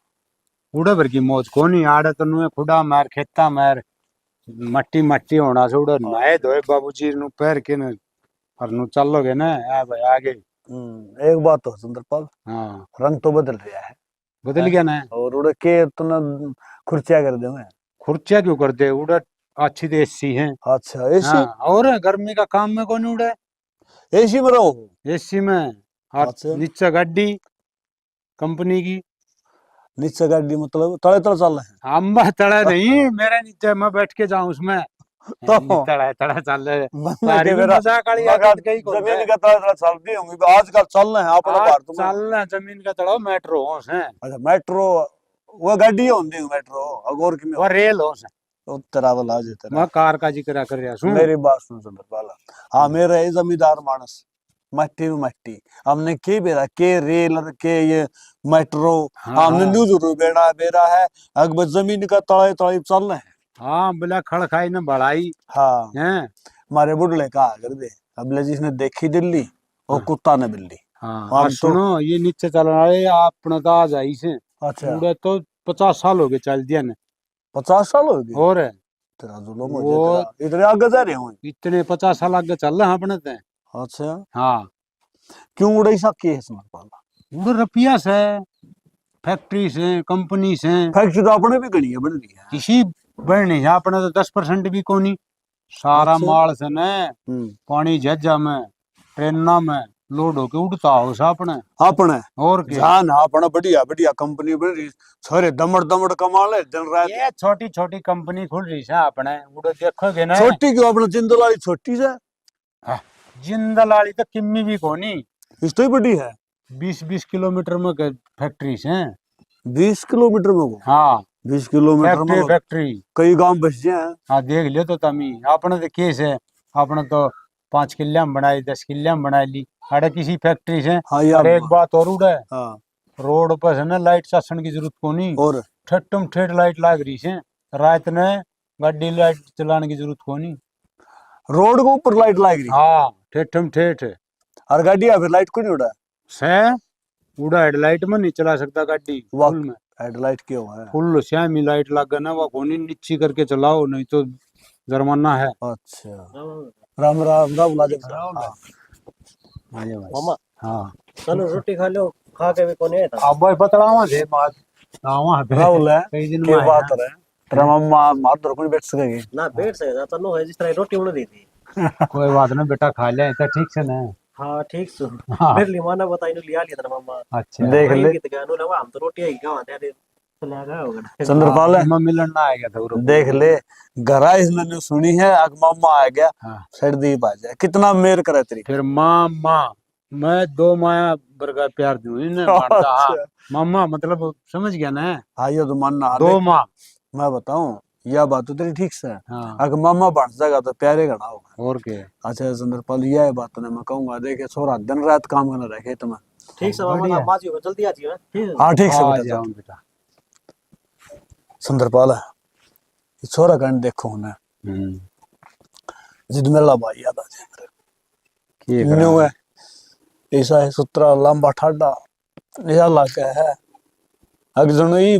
उड़े भर की मौज कोनी, आड़े तो नुए खुदा मार खेता मार मट्टी मट्टी होना से उड़े नहाए धोए बाबूजी नु पैर के न और नु चलोगे ना आ भाई आगे।
एक बात तो सुंदरपाल,
हाँ
रंग तो बदल रहा है
बदल गया ना।
और उड़े के तुमने खुर्चिया कर दे।
खुर्चिया क्यों करते उड़े, अच्छी तो एसी है।
अच्छा एसी?
हाँ और गर्मी का काम में कौन उड़े?
एसी में रहो?
एसी में। और
अच्छा।
नीचे गाड़ी कंपनी की।
नीचे गाड़ी मतलब तले तले चल रहे हैं?
अम्बा तड़ा नहीं, मेरे नीचे मैं बैठ के जाऊं उसमें
तो
तड़ा तड़ा चल रहे।
मन्ना
सारी
के
भी
मेरा
मजाक वाली
मगर
आदत कहीं को
जमीन
है।
का तले तले चलती होंगी आजकल चल रहे हैं अपने
आज
भारत में।
चल रहा जमीन का तड़ाओ मेट्रो होश है।
अच्छा मेट्रो वो गाड़ी होंगी मेट्रो अगोर की में
वो रेल होश है।
तो तेरा वाला जे तेरा
मैं कार का जिक्र कर रहा हूँ।
मेरी बात सुन सुंदरपाल। हाँ मेरा ये जमींदार मानस मट्टी में मट्टी हमने के बेरा के रेल और के ये मेट्रो
हाँ,
हमने
हाँ।
न्यूज बेड़ा बेरा है अगर जमीन का तले तले चल रहे हैं।
हाँ बिला खड़खाई न बढ़ाई
हाँ
है।
हमारे बुढ़ले कहा कर दे अब जिसने देखी दिल्ली और कुत्ता ने बिल्ली।
हाँ
हम
और
तो-
सुनो ये नीचे चल रहा है अपना तो आज आई से
अच्छा
पूरे तो 50 साल हो गए चल दिया ने।
50 साल हो गए?
और
तेरा जुल्म हो
वो-
जाए तेरा इतने आगे जा रहे हो।
इतने 50 साल आगे चल रहे हैं अपने ते।
अच्छा
हाँ
क्यों उड़ाई सकी है सुंदरपाल?
उधर रुपया से, फैक्ट्री से, कंपनी से,
फैक्ट्री तो अपने भी गणी है बन रही है।
किसी बढ़ने है अपने तो 10% भी कोनी। सारा
अच्छा।
माल से न पानी जहाजा में ट्रेना में लोड होके उड़ता हो सा अपने।
अपने
और क्या
जान अपना बढ़िया बढ़िया कंपनी बन रही छोरे दमड़ दमड़ कमा ले दिन रात।
ये छोटी छोटी कंपनी खुल रही है अपने उड़े देखोगे ना।
छोटी क्यों अपना जिंदल वाली छोटी से
जिंदल वाली तो किम्मी भी कोनी,
इस तो ही बड़ी है।
20-20 किलोमीटर में फैक्ट्री है।
20 किलोमीटर में वो
हाँ
20 किलोमीटर
फैक्ट्री
में
फैक्ट्री
कई गांव बस जाए।
हाँ देख लियो तो तमी अपने तो केस है अपने तो 5 किले में बनाई 10 किले में बना ली अरे किसी फैक्ट्री से।
हाँ ये
और एक बात और उड़ा है
हाँ
रोड पर है ना लाइट चासन की जरूरत को नहीं
और
ठट्टम ठेठ लाइट लाग रही है रात ने गाड़ी लाइट चलाने की जरूरत को नहीं।
रोड के ऊपर लाइट लाग रही
हाँ ठेठम ठेठ
और गाड़ी फिर लाइट को नहीं उड़ा
से उड़ा हेडलाइट में नहीं चला सकता गाड़ी
वाह।
फुल में
हेडलाइट क्यों है?
फुल श्यामी लाइट लग गया ना वो कोनी नीची करके चलाओ नहीं तो जुर्माना है।
अच्छा राम राम राम लाजम साहब। हाँ
आजा बस।
मामा
हाँ
चलो रोटी खा लो खा के भी कोने है
अब भाई पतलावा से बात आवा पे
राहुल है
कई दिन
के
में
बात है तेरा मम्मा मार दर कोई बैठ सकेगी
ना बैठ से जाता नो है जिस तरह रोटी उड़ रही थी।
कोई बात ना बेटा खा ले तो ठीक से ना।
हाँ ठीक सु
हाँ।
मेरे लिए माना बताई नु लिया लिया तेरा मामा
अच्छा
देख ले
की तक नु हम तो रोटी आई गांव दे चला गया होगा।
चंद्रपाल है
मैं मिलन ना आ गया था वो
देख ले घरा इसने सुनी है अग मामा आ गया
हाँ।
सर्दीप आ जाए कितना मेर करे तेरी।
फिर मामा मैं 2 माया बरगा प्यार दूं इन्हें मानता हाँ
अच्छा।
मामा मतलब समझ गया ना
हाँ ये तो मानना हाल
2
है।
माँ
मैं बताऊं यह बात तो तेरी ठीक से है
हाँ
अगर मामा बढ़ जाएगा तो प्यारे घना होगा।
और क्या
अच्छा चंद्रपाल यह बात तो मैं कहूंगा देखे छोरा दिन रात काम करना रहे खेत में।
ठीक से मामा
बढ़िया।
आप माजी हो जल्दी आ जियो ठीक है।
हाँ ठीक से
आ
बेटा
जाऊं
चल।
बेटा।
चंद्रपाल है ये छोरा कहीं देखो उन्हें जिद मेला भाई याद आ जाए
की
मेरे न्यू है ऐसा है सुतरा लंबा ठाडा ऐसा लगा है अग जनो ही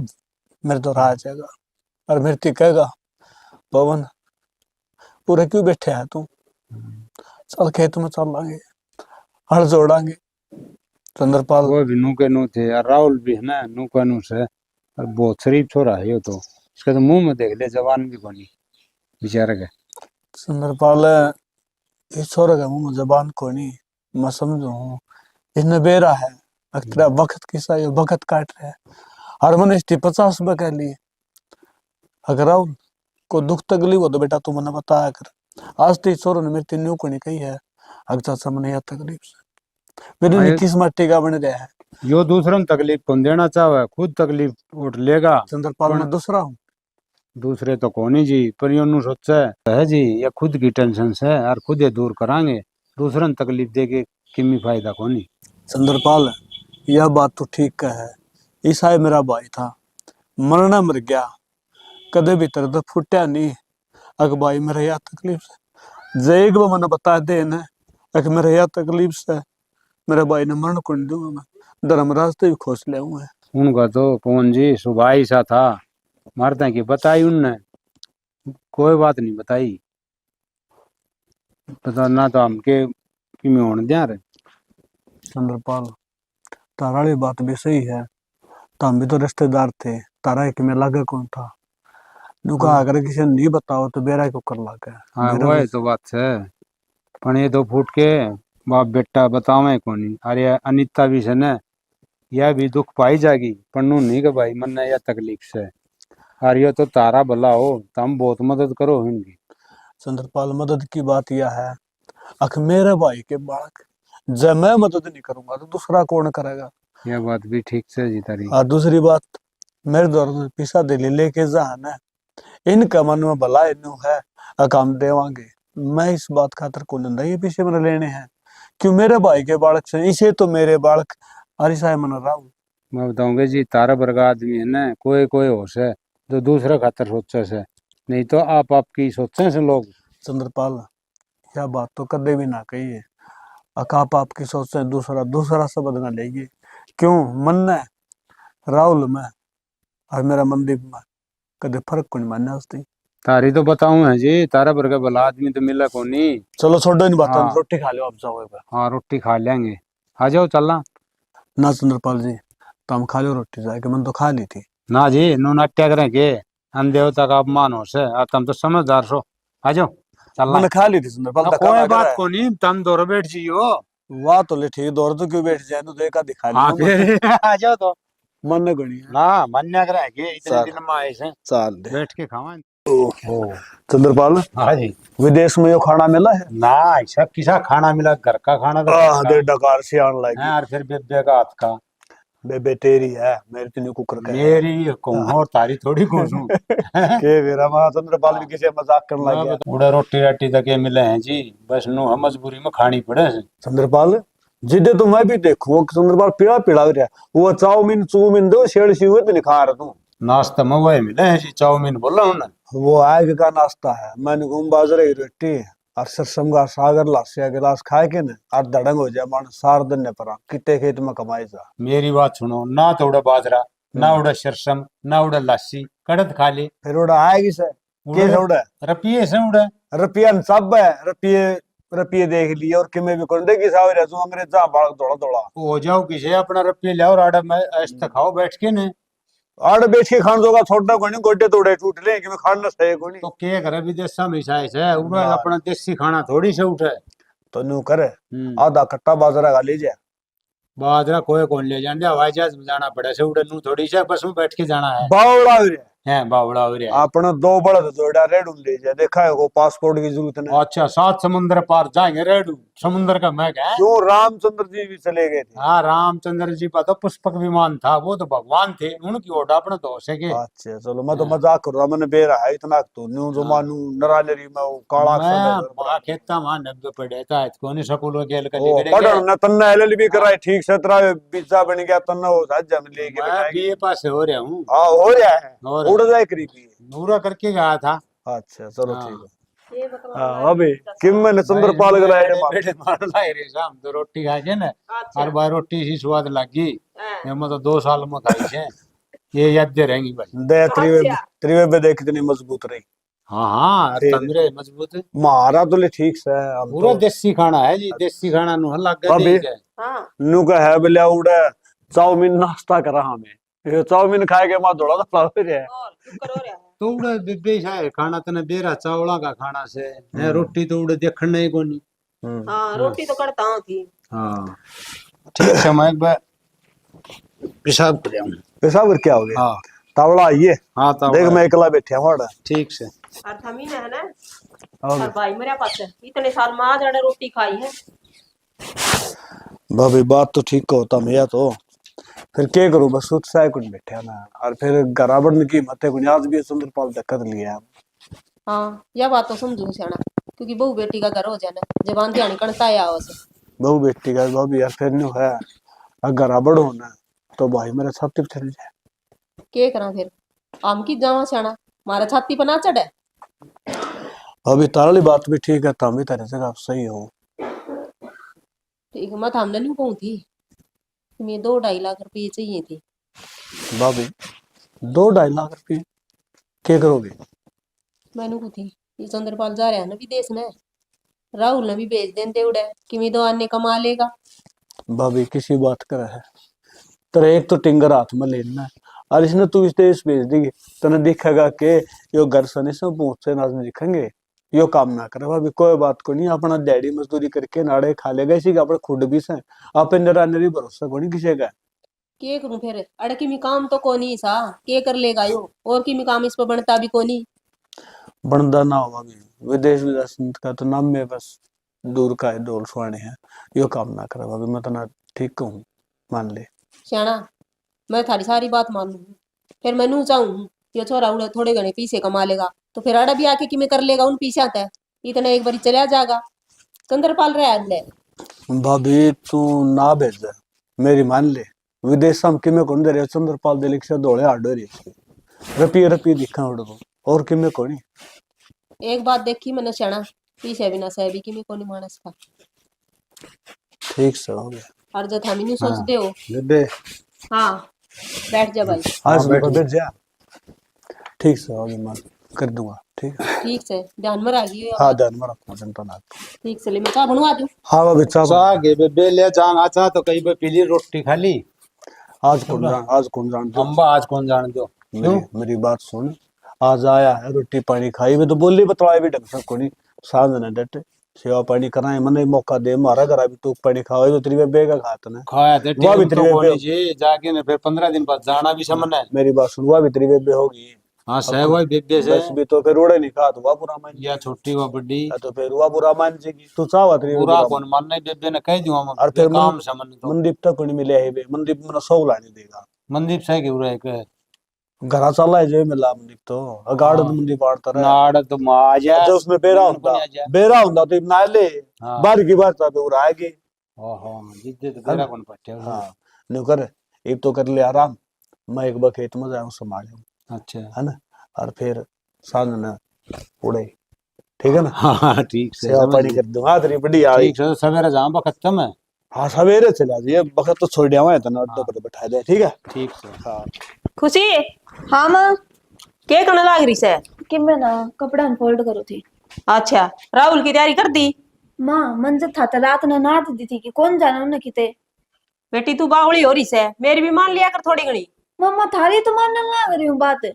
मेरे तो राह जाएगा और मेरे ते कहेगा पवन पूरे क्यों बैठे है तू चल खेत में चल लांगे हल जोड़ांगे। चंद्रपाल
वो भी नू के नू थे और राहुल भी है ना नू का नू से और बहुत शरीफ छोरा है ये तो इसके तो मुंह में देख ले जवान भी कोनी बेचारा के।
चंद्रपाल ये छोरा का मुंह में जबान को नहीं मैं समझू हूँ इसने बेरा है तेरा वक्त किसा ये वक्त काट रहा है और मैंने इसकी 50 रुपए कह लिए अगर राहुल को दुख तकलीफ हो तो बेटा तू मैंने बताया कर आज तो इस छोरों ने मेरे तीनों को नहीं कही है अगर चाचा मैंने यह तकलीफ से मेरे
आये-
21 मट्टी का बन रहा है।
यो दूसरों को तकलीफ कौन देना चाहे खुद तकलीफ उठ लेगा
चंद्रपाल मैं दूसरा हूँ
दूसरे तो कोनी जी पर यो नू सोचा है जी ये खुद की टेंशन से और खुद ये दूर करांगे दूसरों को तकलीफ दे के किमी फायदा कोनी।
चंद्रपाल यह बात तो ठीक का है ईसाई मेरा भाई था मरना मर गया कदे भी तरद फुटिया नहीं अग भाई मेरा यह तकलीफ से जेग वो मैंने बता दे ना अग मेरा यह तकलीफ से मेरे भाई ने मरण को नहीं दूंगा मैं धर्मराज तो भी खोज ले हुए
उनका तो पवन जी सुबह ही सा था मारता की बताई उनने कोई बात नहीं बताई पता ना तो हमके कि में होने दिया रे।
चंद्रपाल तारा वाली बात भी सही है तो हम भी तो रिश्तेदार थे तारा एक में लगा कौन था नुका अगर किसी ने नहीं बताओ तो बेरा को कर लगा
हाँ
मेरा
वो है
भी-
तो बात है पण ये तो फूट के बाप बेटा बतावे कोनी अरे अनिता भी से न यह भी दुख पाई जाएगी पन्नू नहीं के भाई मन यह तकलीफ से और ये तो तारा भला हो तो हम बहुत मदद करो इनकी।
चंद्रपाल मदद की बात यह है अख मेरे भाई के बालक जब मैं मदद नहीं करूंगा तो दूसरा कौन करेगा।
यह बात भी ठीक से जी तारी।
और दूसरी बात मेरे दौर में पिसा दिल्ली लेके जा है इनका मन में भला इन्हू है काम देवांगे मैं इस बात खातर को नंदा ये पीछे मैंने लेने हैं क्यों मेरे भाई के बालक से इसे तो मेरे बालक अरिसा मन रहा हूँ।
मैं बताऊंगे जी तारा वर्ग आदमी है ना कोई कोई होश है जो दूसरा खातर सोचे से नहीं तो आप आपकी सोचे से लोग।
चंद्रपाल यह बात तो कदे भी ना कहिए अकाप आपकी सोच से दूसरा दूसरा शब्द ना लेगी क्यों मन ने राहुल में और मेरा मंदीप में कदे फर्क को नहीं मानना उसती।
तारी तो बताऊं है जी तारा वर्ग भला आदमी तो मिला कोनी।
चलो छोड़ो इन बातों
हाँ।
रोटी खा लो आप जाओ एक बार।
हाँ रोटी खा लेंगे आ जाओ चलना।
ना चंद्रपाल जी तो हम खा लो रोटी जाके मन तो खा ली थी।
ना जी नो नाट्य करें के हम देवता का अपमान हो से और तुम तो समझदार सो आ जाओ चलना।
मैंने खा ली थी चंद्रपाल
ना,
धक्का
कोई
ना
बात
करे।
को नहीं तुम दौड़ बैठ जियो।
वाह तो ले ठीक दौड़ तो क्यों बैठ जाए तो एक आधी खा
हाँ
ली
फिर आ जाओ तो
मन ने गणी है।
ना मन्या करें के इतने
चल।
दिन में आए से
चाल दे
बैठ के खावा।
चंद्रपाल
हाँ जी
विदेश में यो खाना मिला है
ना ऐसा किसा खाना मिला घर का खाना तो
आह
ठीक
दे
था।
डकार से आने लगी
हाँ, और फिर बेबे का हाथ का
बेबे तेरी है, मेरी तेन कुकर का है।
मेरी कहूँ और तारी थोड़ी कहूँ।
के फिर हमारा चंद्रपाल भी किसी मजाक करने लग गया।
उड़ा रोटी राटी तक ये मिले हैं जी, बस नो हम मजबूरी में खानी पड़े से।
चंद्रपाल जिदे तो मैं भी देखूं चंद्रपाल पीड़ा पीड़ा हो रहा, वो चाउमीन चूमीन दो शेड़ सी हुए तो नहीं खा रहा तू।
नाश्ता में वही मिले हैं जी, चाउमीन बोला हूं ना।
वो आग का नाश्ता है, मैंने घूम बाजरे की रोटी और सरसम का सागर लासिया गिलास खाए के ना और धड़ंग हो जाए मान सार दिन ने परा कितने खेत में कमाई जा।
मेरी बात सुनो, ना तो उड़ा बाजरा, ना उड़ा सरसम, ना उड़ा लस्सी, कड़त खा ले।
फिर उड़ा आएगी से के उड़ा
रुपये से उड़ा।
रुपया सब है, रुपये रुपये देख लिए और किमें भी कर देगी सावे तू अंग्रेजा बाल दौड़ा दौड़ा
हो जाओ किसे अपना रुपये ले और आड़ा में ऐसा खाओ बैठ के ने।
आड़ बेच के खान दोगा छोटा कोनी गोड्डे तोड़े टूट ले कि मैं खाना सही कोनी।
तो के करे विदेशा में है उड़ा अपना देसी खाना थोड़ी से उठे।
तो नू करे आधा कट्टा बाजरा का ले जा।
बाजरा कोई कौन ले जाने, हवाई जहाज में जाना पड़े से उड़े नू थोड़ी से बस में बैठ के जाना है।
बावड़ा हो रहा
है बावड़ा हो रहा है।
अपना 2 बड़द जोड़ा रेडू ले जा, देखा है वो पासपोर्ट की जरूरत नहीं।
अच्छा 7 समुद्र पार जाएंगे रेडू, समुद्र का मैं क्या।
क्यों रामचंद्र जी भी चले गए थे।
हाँ रामचंद्र जी का तो पुष्पक विमान था, वो तो भगवान थे, उनकी ओर अपने तो हो सके।
अच्छा चलो मैं तो मजाक कर रहा, मैंने बेरा है इतना तो न्यू जो मानू नरानरी में वो काला
मैं खेता वहां नब्बे पढ़े था इसको नहीं स्कूल गेल कर
ओ पढ़न न तन्ना एलएलबी कराए ठीक से तरा वीजा बन गया तन्ना वो साजा में लेके
मैं
बैठा
बीए पास हो रहा हूँ।
हां हो रहा है,
और
उड़ जाए करीबी
नूरा करके गया था।
अच्छा चलो
हाँ।
ठीक है। हाँ अबे किम मैंने चंद्रपाल कराए
बेटे मार लाए रे शाम तो रोटी खा के ना हर बार रोटी सी स्वाद लगी। ये मतलब 2 साल में खाई है, ये याद रहेंगी भाई।
दे त्रिवे पे देख कितनी मजबूत रही।
हाँ हाँ तंदुरे मजबूत
मारा तो ले ठीक से अब
पूरा
तो
देसी खाना है जी, देसी खाना नु लग
अबे
गया।
हाँ
नु का है बोले उड़े चाउमीन नाश्ता करा हमें, ये चाउमीन खाए के मां दौड़ा तो फिर है।
और शुक्र हो रहा है।
तो उड़े बेबे है खाना तने बेरा चावला का खाना से है, रोटी तो उड़े देखने ही कोनी।
हाँ रोटी तो करता हूँ थी।
हाँ ठीक है मैं एक बार पेशाब कर आऊं।
पेशाब कर क्या हो गया।
हाँ
तावड़ा ये
हाँ
देख मैं अकेला बैठा हूं।
ठीक से
और थमी है ना और भाई मेरे पास है इतने साल में आज आड़े रोटी खाई है।
भाभी बात तो ठीक होता मैं तो फिर क्या करूं, बस उत्साह कुछ बैठा ना और फिर गराबड़ की मते कुछ आज भी चंद्रपाल धक्का लिया।
हाँ यह बात तो समझू सियाना, क्योंकि बहू बेटी का घर हो जाना जबान ध्यान करता है आओ से
बहू बेटी का भाभी यार फिर नहीं है अगर गराबड़ होना तो भाई मेरा छाती पे चल जाए।
के करा फिर आम की जावा सियाना मारा छाती पर ना चढ़े।
अभी तारली बात भी ठीक है, तुम भी तेरे से आप सही हो।
ठीक है मैं तो हमने नहीं कहूँ थी तुम्हें 2-2.5 लाख रुपये चाहिए थे।
भाभी 2-2.5 लाख रुपये क्या करोगे।
मैंने को थी ये चंद्रपाल जा रहा है ना विदेश में, राहुल ने भी भेज देते उड़े कि मैं 2 आने कमा लेगा।
भाभी किसी बात कर है तेरे एक तो टिंगर हाथ में लेना है और इसने तू इस देश भेज देगी तने दिखेगा कि यो घर सने से पहुंचे ना दिखेंगे यो काम ना करे। भाभी कोई बात को नहीं, अपना डैडी मजदूरी करके नाड़े खा लेगा, इसी का अपने खुद भी से अपन नरानरी भरोसा को नहीं किसी का।
के करूं फिर अड़े की मी काम तो कोनी सा के कर लेगा यो और की मी काम इस पर बनता भी कोनी।
बनदा ना हो भाभी, विदेश विदेश का तो नाम में बस दूर का है डोल सुहाने है, यो काम ना करे भाभी मैं तो ना ठीक कहूँ मान ले।
सियाना मैं थारी सारी बात मान लू फिर मैं नू चाहूँ ये छोरा उड़े थोड़े घने पीछे कमा लेगा तो फिर आड़ा भी आके कि मैं कर लेगा उन पीछे आता है इतना एक बारी चला जाएगा चंद्रपाल रहा है।
भाभी तू ना भेज दे मेरी मान ले, विदेश हम किमें कौन दे रहे चंद्रपाल दिलिक से दौड़े आडो रही रपिए रपिए दिखा उड़ को और किमें कोनी।
एक बात देखी मैंने सियाना पीछे बिना सहबी की मैं कोनी मानस का।
ठीक से हो गया
और जो थामी नहीं सोचते हो
बेबे
हाँ बैठ जा भाई।
आज बैठ जा ठीक से हो गया मैं कर दूंगा ठीक है।
ठीक से ध्यान में रखी हो
हाँ ध्यान में रखना चिंता ना।
ठीक से ले मैं चाह बनवा दूं।
हाँ भाभी
चाह के बेबे ले जाना चाह तो कहीं पे पीली रोटी खा ली।
आज कौन जान दो
अम्बा आज कौन जान दो
मेरी बात सुन, आज आया है रोटी पानी खाई भी तो बोली बतवाए भी ढंग से कोनी साध न डटे सेवा पानी कराए मने मौका दे मारा करा भी तू पानी खावे तो तेरी बेबे का खात ना
खाया थे
वो भी
तो
तेरी
कोनी
बेबे
जी जाके ने फिर 15 दिन बाद जाना भी समझना है।
मेरी बात सुन वो भी तेरी बेबे होगी
हाँ सह वही बेबे से
बस भी तो फिर उड़े नहीं खा तो वह बुरा मान
या छोटी व बड़ी
या तो फिर वह बुरा मान जाएगी तू चाहत रही
बुरा कौन मानना बेबे ने कह दिया
और फिर
काम से मन तो
मनदीप तक नहीं मिले है मनदीप मन सौ लाने देगा
मनदीप सह के उरा एक
घरा चला है जो मिला मनदीप तो अगाड़
हाँ।
मनदीप आड़ता रहा
नाड़ तो माजा
जो उसमें बेरा होता तो ना ले
हाँ।
बार की बात तो उड़ा आएगी
ओहो जिद्दे तो बेरा कौन पट्टे
हाँ नु कर एक तो कर ले आराम मैं एक बार खेत में जाऊं संभाल
अच्छा
है ना और फिर सांझ न उड़े ठीक है ना
हाँ ठीक से
सेवा पानी कर दूंगा तेरी बड़ी आई
ठीक से सवेरे जाऊं खत्म है
हाँ सवेरे चला जाइए वक्त तो छोड़ दिया हुआ है तो अड्डा पर बैठा दे ठीक है
ठीक से
हाँ
खुशी
हाँ माँ
के करने लाग रही से?
कि मैं ना कपड़ा फोल्ड करो थी।
अच्छा राहुल की तैयारी कर दी?
माँ मंजत था तो रात ने नाट दी थी कि कौन जाना उन्हें किते।
बेटी तू बावली हो रही से, मेरी भी मान लिया कर थोड़ी घनी।
मम्मा थारी तो मानने लग रही हूँ बात।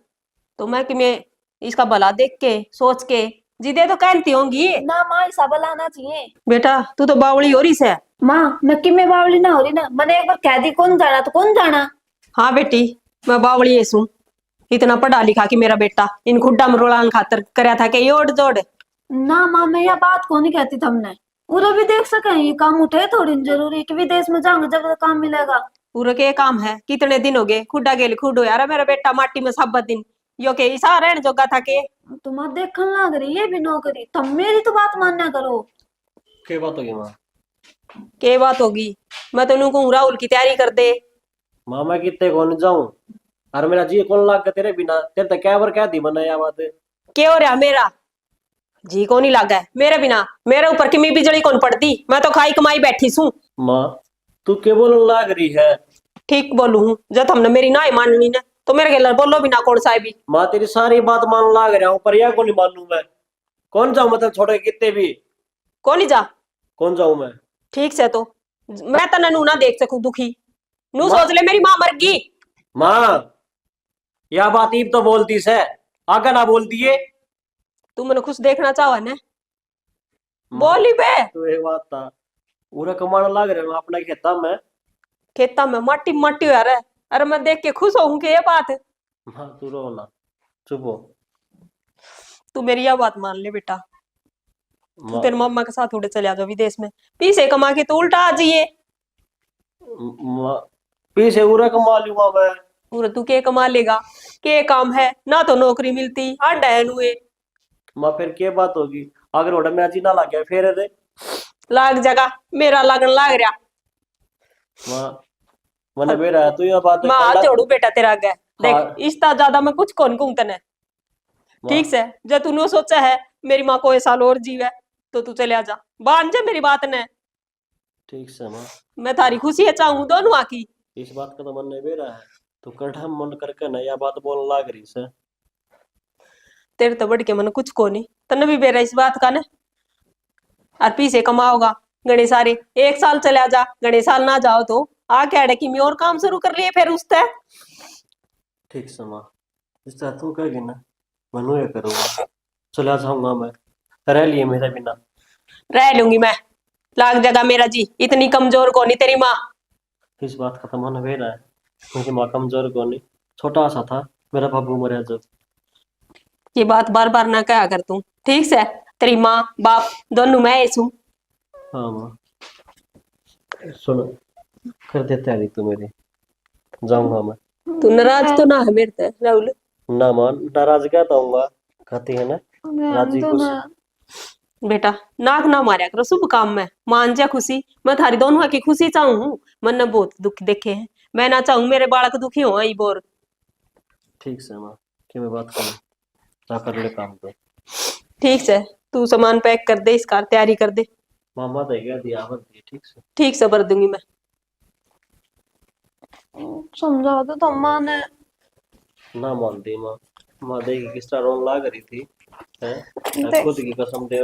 तो मैं कि मैं इसका भला देख के सोच के जिदे तो कहती होंगी
ना माँ ऐसा लाना चाहिए।
बेटा तू तो बावली हो रही से।
माँ मैं कि मैं बावली ना हो रही ना, मैंने एक बार कह दी कौन जाना तो कौन जाना।
हाँ बेटी मैं बावली ऐसू, इतना पढ़ा लिखा कि मेरा बेटा इन खुड्डा में रोलान खातर करया था के योड़ जोड़।
ना माँ मैं यह बात को नहीं कहती थमने, पूरा भी देख सके ये काम उठे थोड़ी जरूरी कि विदेश में जाऊंगे जब तक काम मिलेगा।
पूरे के काम है, कितने दिन हो गए खुड्डा गेल खुडो यार मेरा बेटा माटी में सब दिन यो के इसा रहन जोगा था के
तुम देखने लग रही ये भी नौकरी, तुम मेरी तो बात मानना करो।
क्या बात होगी माँ?
के बात होगी? मैं तो कहूँ राहुल की तैयारी कर दे।
माँ मैं कितने कौन जाऊं और मेरा जी कौन लाग गया तेरे बिना, तेरे तो क्या बार कह दी मैंने यह बात।
के हो रहा मेरा जी को नहीं लागा है मेरे बिना, मेरे ऊपर की मी बिजली कौन पड़ती, मैं तो खाई कमाई बैठी सू।
माँ तू क्या बोलने लाग रही है?
ठीक बोलू हूँ, जब हमने मेरी ना ही माननी ना तो मेरे गलर बोलो बिना कौन सा भी।
माँ तेरी सारी बात मान लाग रहा हूँ पर यह को नहीं मानू मैं। कौन जाऊं मतलब छोड़ के कितने भी
कौन ही जा
कौन जाऊं मैं?
ठीक से तो मैं तना नू ना देख सकूं दुखी नू
माँ-
सोच ले मेरी माँ मर गई।
माँ यह बात ईब तो बोलती से आगे ना बोलती है।
तू मैंने खुश देखना चाहो ने बोली बे।
तो एक बात था पूरा कमाना लाग रहा हूँ अपना खेता में।
खेता में माटी माटी हो रहा है, अरे मैं देख के खुश होऊं के ये बात।
हाँ तू रो ना, चुप हो।
तू मेरी यह बात मान ले बेटा, तू
माँ
तेरे मम्मा के साथ उड़े चले आ जाओ विदेश में, पैसे कमा के तो उल्टा आ जाइए।
पीछे पूरा कमा लूंगा मैं।
पूरा तू के कमा लेगा, के काम है ना तो नौकरी मिलती आंडा है नुए।
माँ फिर क्या बात होगी अगर ओडा मेरा जीना लग गया फिर रे?
लाग जगह मेरा लगन लाग रहा।
माँ मैंने बेरा तू यह बात
मैं हाथ जोड़ू बेटा तेरा आगे देख,
हाँ।
इसता ज्यादा मैं कुछ कौन कहूं तने। ठीक से जब तूने सोचा है मेरी माँ को ये साल और जीवे तो तू चले आ जा, बांध जा मेरी बात ने।
ठीक से माँ
मैं थारी खुशी है चाहूँ दोनों आकी।
इस बात का तो मन नहीं बेरा है तो कड़ा मन करके ना यह बात बोलने लाग रही से।
तेरे तो बढ़ के मन कुछ को नहीं, तने भी बेरा इस बात का ने। और पीछे कमाओगा गणे सारे, एक साल चले जा गणे साल ना जाओ तो आ क्या कि मैं और काम शुरू कर लिए फिर उससे।
ठीक से माँ जिस तरह तू कहेगी ना मनु ये करूँगा, चला जाऊंगा मैं, रह लिए मेरे बिना।
रह लूंगी मैं, लाग जगह मेरा जी, इतनी कमजोर को नहीं तेरी माँ।
इस बात का तो मन बेरा है मेरी माँ कमजोर को नहीं, छोटा सा था मेरा बाबू मरा जब।
ये बात बार बार ना कहा कर तू, ठीक से तेरी माँ बाप दोनों मैं ऐसू।
हाँ माँ सुन कर देते हैं तू मेरी, जाऊंगा मैं।
तू नाराज तो ना है मेरे से राहुल?
ना मान नाराज क्या आऊंगा कहती है ना राजी खुश।
बेटा नाक ना मारा करो शुभ काम में, मान जा खुशी, मैं थारी दोनों की खुशी चाहूँ। मन ने बहुत दुख देखे हैं, मैं ना चाहूँ मेरे बालक दुखी हो आई बोर।
ठीक से माँ कि मैं बात करूँ जाकर ले काम पे।
ठीक से तू सामान पैक कर दे, इसका तैयारी कर दे।
मामा देगा दिया दी ठीक से।
ठीक से भर दूंगी मैं।
समझाओ तो तुम माँ ने।
ना मानती माँ, माँ देगी किस तरह रोन लाग रही थी है खुद की कसम दे।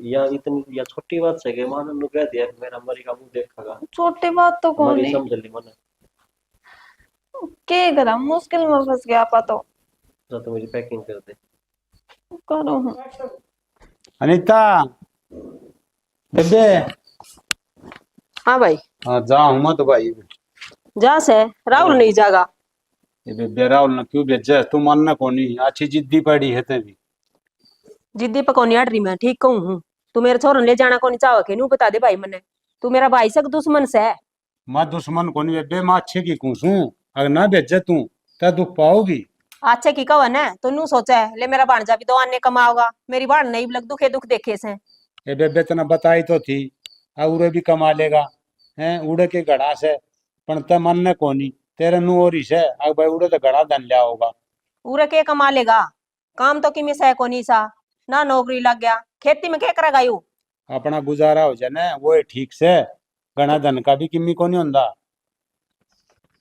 या इतनी या छोटी बात से माँ ने कह दिया कि मेरा मरी का मुंह देखा
छोटी बात तो कौन
मरी
नहीं
समझ ली मैंने।
के करा, मुश्किल में फंस गया पा तो
जा तो मेरी पैकिंग कर दे।
करो हूँ।
अनीता बेबे
हाँ भाई
हाँ जाऊँ मत भाई।
जा से राहुल नहीं जागा।
ये बेबे राहुल ने क्यों भेजा? तू मानना कोनी, अच्छी जिद्दी पड़ी है ते भी।
जिद्दी पे कोनी हट रही मैं, ठीक कहूँ हूँ। तू मेरे छोरन ले जाना कोनी चाहो के नू बता दे भाई मने। तू मेरा भाई से दुश्मन से है।
मैं दुश्मन कोनी बेबे, मैं अच्छे की कुछू। अगर ना भेजा तू तो दुख पाओगी।
अच्छे की कवन है तो नू सोचा है ले मेरा भाणजा भी 2 आने कमाओगा, मेरी भाण नहीं लग दुखे दुख देखे से।
ये बेबे तना बताई तो थी, उरे भी कमा लेगा, हैं उड़े के घड़ा से। पण ते मन ने कोनी, तेरे नु और से अब भाई उड़े तो घड़ा धन लिया होगा।
पूरे के कमा लेगा, काम तो किमी से कोनी सा, ना नौकरी लग गया, खेती में क्या करेगा यू।
अपना गुजारा हो जाए ना वो है ठीक से, घना धन का भी किमी कोनी होंदा।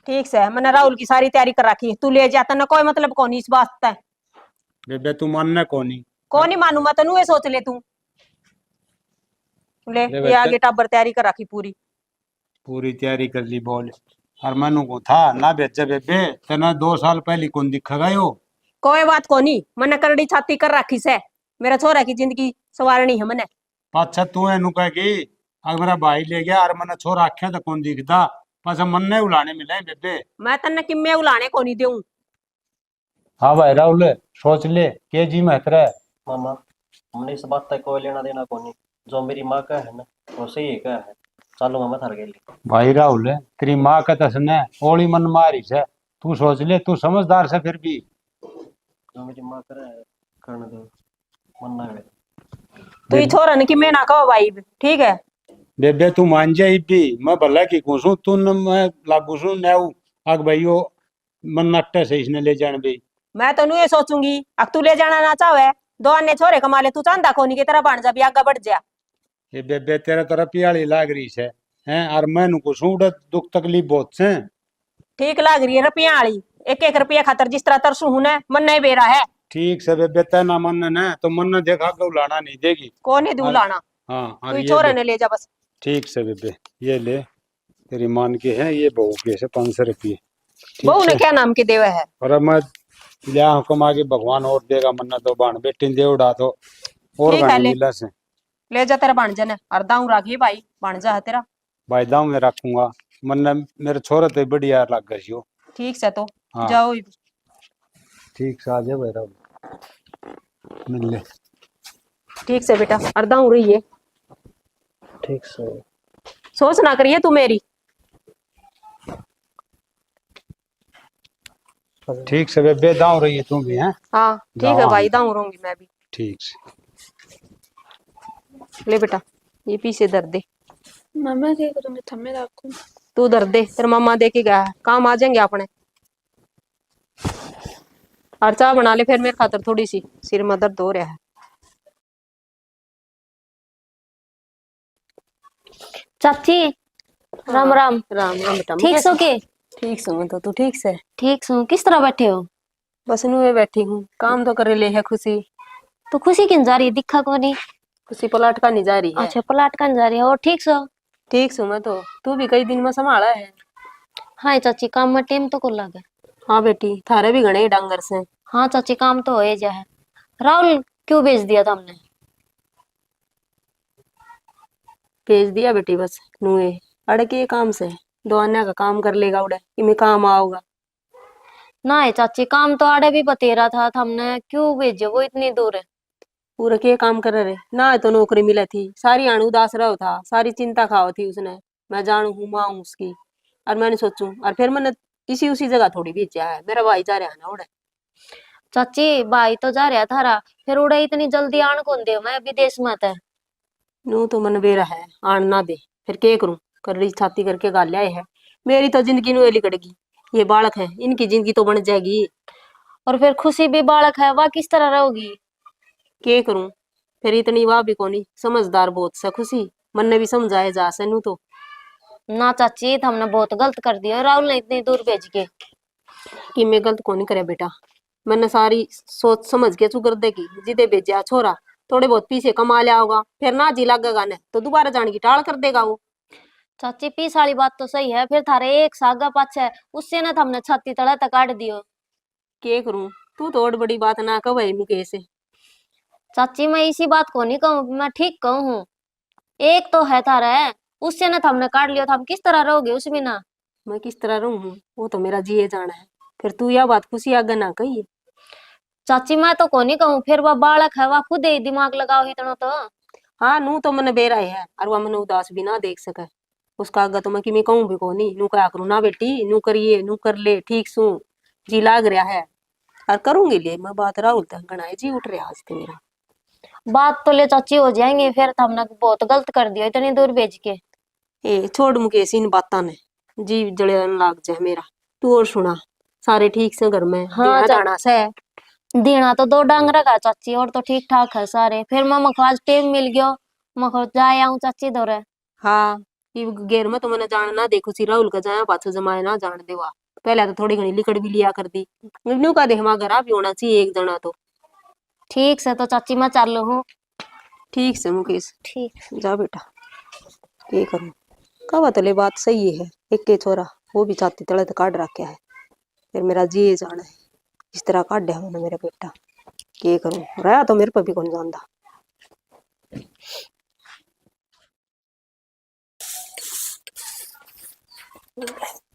ठीक से मैंने राहुल की सारी तैयारी कर रखी है, तू ले जाता ना कोई मतलब कोनी इस बात तक।
बेबे तू मन ने कोनी।
कौन ही मानू मैं तनु, ये सोच ले तू। ले
ले
ये
बेटे,
आगे टाबर तैयारी कर रखी पूरी।
पूरी तैयारी कर ली बोल। और मैनू को था ना भेजा बेबे, तना 2 साल पहले कौन दिखेगा यो।
कोई बात कोनी, मैंने करड़ी छाती कर रखी से, मेरा छोरा की जिंदगी सवारनी है मैंने।
पाछा तू एनु कहेगी अगर मेरा भाई ले गया और मैंने छोरा आख्या तो कौन दिखता। पाछा मन ने उलाने मिले बेबे।
मैं तन्ने किम्मे उलाने कोनी देऊं।
हाँ भाई राहुल, सोच ले के जी महतर है।
मामा हमने इस बात तक कोई लेना देना कोनी, जो मेरी माँ का है ना वो सही है का है। चलो मामा थर गेली।
भाई राहुल, तेरी माँ का तसने ओली मन मारी से, तू सोच ले, तू समझदार से फिर भी।
जो मेरी माँ करे करने दो, मन ना है।
तू ही छोरा ने किम्मे ना कहो भाई, ठीक है।
बेबे तू मान जाए भी, मैं भला की कुछू तू न मैं लागू सू नेऊ आग भाईयो मन नट्टे से इसने ले जान भी।
मैं तो ये सोचूंगी अब तू ले जाना ना चाहे, 2 आने छोरे कमा ले, तू चांदा कोनी की तरह बन जा भी आगे बढ़ जा।
ये बेबे तेरे तरफ पियाली लाग रही है, हैं और मैनू कुछू उड़े दुख तकलीफ बहुत से।
ठीक लाग रही है रुपया वाली, 1-1 रुपया खातर जिस तरह तरसू हूं ने मन नहीं बेरा है।
ठीक से बेबे ते ना मन ने तो मन ने देखा के उलाना नहीं देगी।
कौन नहीं दूं लाना,
हाँ
तू
और
ही
ये
छोरे
ले,
ने ले जा बस।
ठीक से बेबे ये ले, तेरी मान के है ये बहू के से 500 रुपये।
बहू ने क्या नाम के देवे है।
और अब मैं लिया हुक्म आगे भगवान और देगा, मन्ना तो बाण बेटी दे उड़ा तो और
ठीक है,
गाने
ले।
मिला से।
ले जा तेरा भाणजा ने, और दाऊ राखी भाई भाणजा है तेरा।
भाई दाऊ में रखूंगा, मन्ना मेरे छोरा तो बढ़िया लग गई हो।
ठीक से तो
हाँ।
जाओ।
ठीक से आ जाए भाई राहुल, मिल ले।
ठीक से बेटा, और दाऊ रही है।
ठीक से
सोच ना करिए तू मेरी।
ठीक से बेबे दाऊ रही है तू भी हैं।
हाँ ठीक है
दाऊ
भाई,
आ-
दाऊ रहूंगी मैं भी।
ठीक से
ले बेटा ये पीछे दर्द दे,
मम्मा क्या करूंगी, थम्मे रखूं।
तू दर्द दे, तेरा मामा दे के गया है, काम आ जाएंगे अपने। और चाय बना ले फिर मेरे खातर थोड़ी सी, सिर में दर्द हो रहा है।
चाची राम राम।
राम राम बेटा।
ठीक सो के?
ठीक सो मैं तो, तू ठीक से?
ठीक सो, किस तरह बैठे हो?
बस नुए बैठी हूँ, काम तो करे ले है खुशी।
तो खुशी किन जा रही है, दिखा को नहीं।
खुशी पलाट का नहीं जा रही है।
अच्छा पलाट का जा रही है, और ठीक सो?
ठीक सो मैं तो, तू भी कई दिन में संभाला है।
हाँ चाची काम में टेम तो को लगे।
हाँ बेटी थारे भी घने डांगर से।
हाँ चाची काम तो हो जा है। राहुल क्यों भेज दिया था हमने?
भेज दिया बेटी बस नुए अड़के काम से, 2 आने का काम कर लेगा उड़े इमे काम आओगा।
ना है चाची, काम तो आड़े भी बतेरा था हमने, क्यों भेजो, वो इतनी दूर है।
पूरा के काम करे रे ना, है तो नौकरी मिले थी, सारी आणु उदास रहो था, सारी चिंता खाओ थी उसने। मैं जानू हूँ माँ हूँ उसकी, और मैंने सोचूं और फिर मैंने इसी उसी जगह थोड़ी भेजा है, मेरा भाई जा रहा है ना उड़े।
चाची भाई तो जा रहा थारा, फिर उड़े इतनी जल्दी आन कौन दे, मैं विदेश में था।
नू तो मन बेरा है आन ना दे, फिर के करूं, कर रही छाती करके गाल आए है। मेरी तो जिंदगी नु लिकड़गी, ये बालक है इनकी जिंदगी तो बन जाएगी।
और फिर खुशी भी बालक है, वह किस तरह रहोगी?
के करूं, फिर इतनी वाह भी कोनी, समझदार बहुत सा खुशी, मन ने भी समझाए जा से नू तो।
ना चाची तो हमने बहुत गलत कर दिया, राहुल ने इतनी दूर भेज के।
कि मैं गलत कोनी करे बेटा, मैंने सारी सोच समझ के चुकर देगी, जिदे भेजा छोरा थोड़े बहुत पीछे कमा लिया होगा, फिर ना जी लगेगा ने तो दोबारा जाने की टाल कर देगा वो।
चाची पीस वाली बात तो सही है, फिर थारे एक सागा पाछे है, उससे ना हमने छाती तड़ा तक काट दियो।
के करूं, तू तो और बड़ी बात ना कह मुकेश।
चाची मैं इसी बात को नहीं कहूँ, मैं ठीक कहूँ हूँ। एक तो है थारा है, उससे ना हमने काट लियो, हम किस तरह रहोगे उसमें ना।
मैं किस तरह रहूं, वो तो मेरा जिए जाना है। फिर तू यह बात खुशी आगे ना कही।
चाची मैं तो कोनी कहूँ, फिर वह बालक है, वह खुद ही दिमाग लगाओ इतना तो।
हाँ नू तो मन बेरा है और वह मन उदास भी ना देख सके। उसका आगे तो मैं किमी कहूँ भी कोनी। नू क्या करूँ ना बेटी, नू करिए नू कर ले, ठीक सू जी लाग रहा है और करूंगी ले मैं बात। राहुल तक गणाए जी उठ रहा आज तो मेरा।
बात तो ले चाची हो जाएंगे, फिर तो हमने बहुत गलत कर दिया इतनी दूर भेज के।
ए छोड़ मुकेश इन बातां ने, जी जलन लाग जाए मेरा। तू और सुना, सारे ठीक से घर में?
हाँ,
देना दाना से है?
देना तो 2 डांगरा का चाची, और तो ठीक ठाक है सारे। फिर मैं आज टाइम मिल गयो, मैं जाए आऊं चाची दौरे।
हाँ ये गेर में तो मैंने जान ना देखो सी राहुल का जाया पाछो जमाए ना जान देवा। पहले तो थोड़ी घनी लिकड़ भी लिया कर दी। न्यू का देख हमारा घर भी होना चाहिए एक जना तो।
ठीक से तो चाची मैं चालू हूँ।
ठीक से मुकेश,
ठीक।
जा बेटा। ये करूं कहा तले बात सही है। एक के छोरा वो भी छाती तले तो काट रखा है। फिर मेरा जी जाना है इस तरह काट दिया मैंने मेरा बेटा। ये करूं रहा तो मेरे पर भी कौन जानता।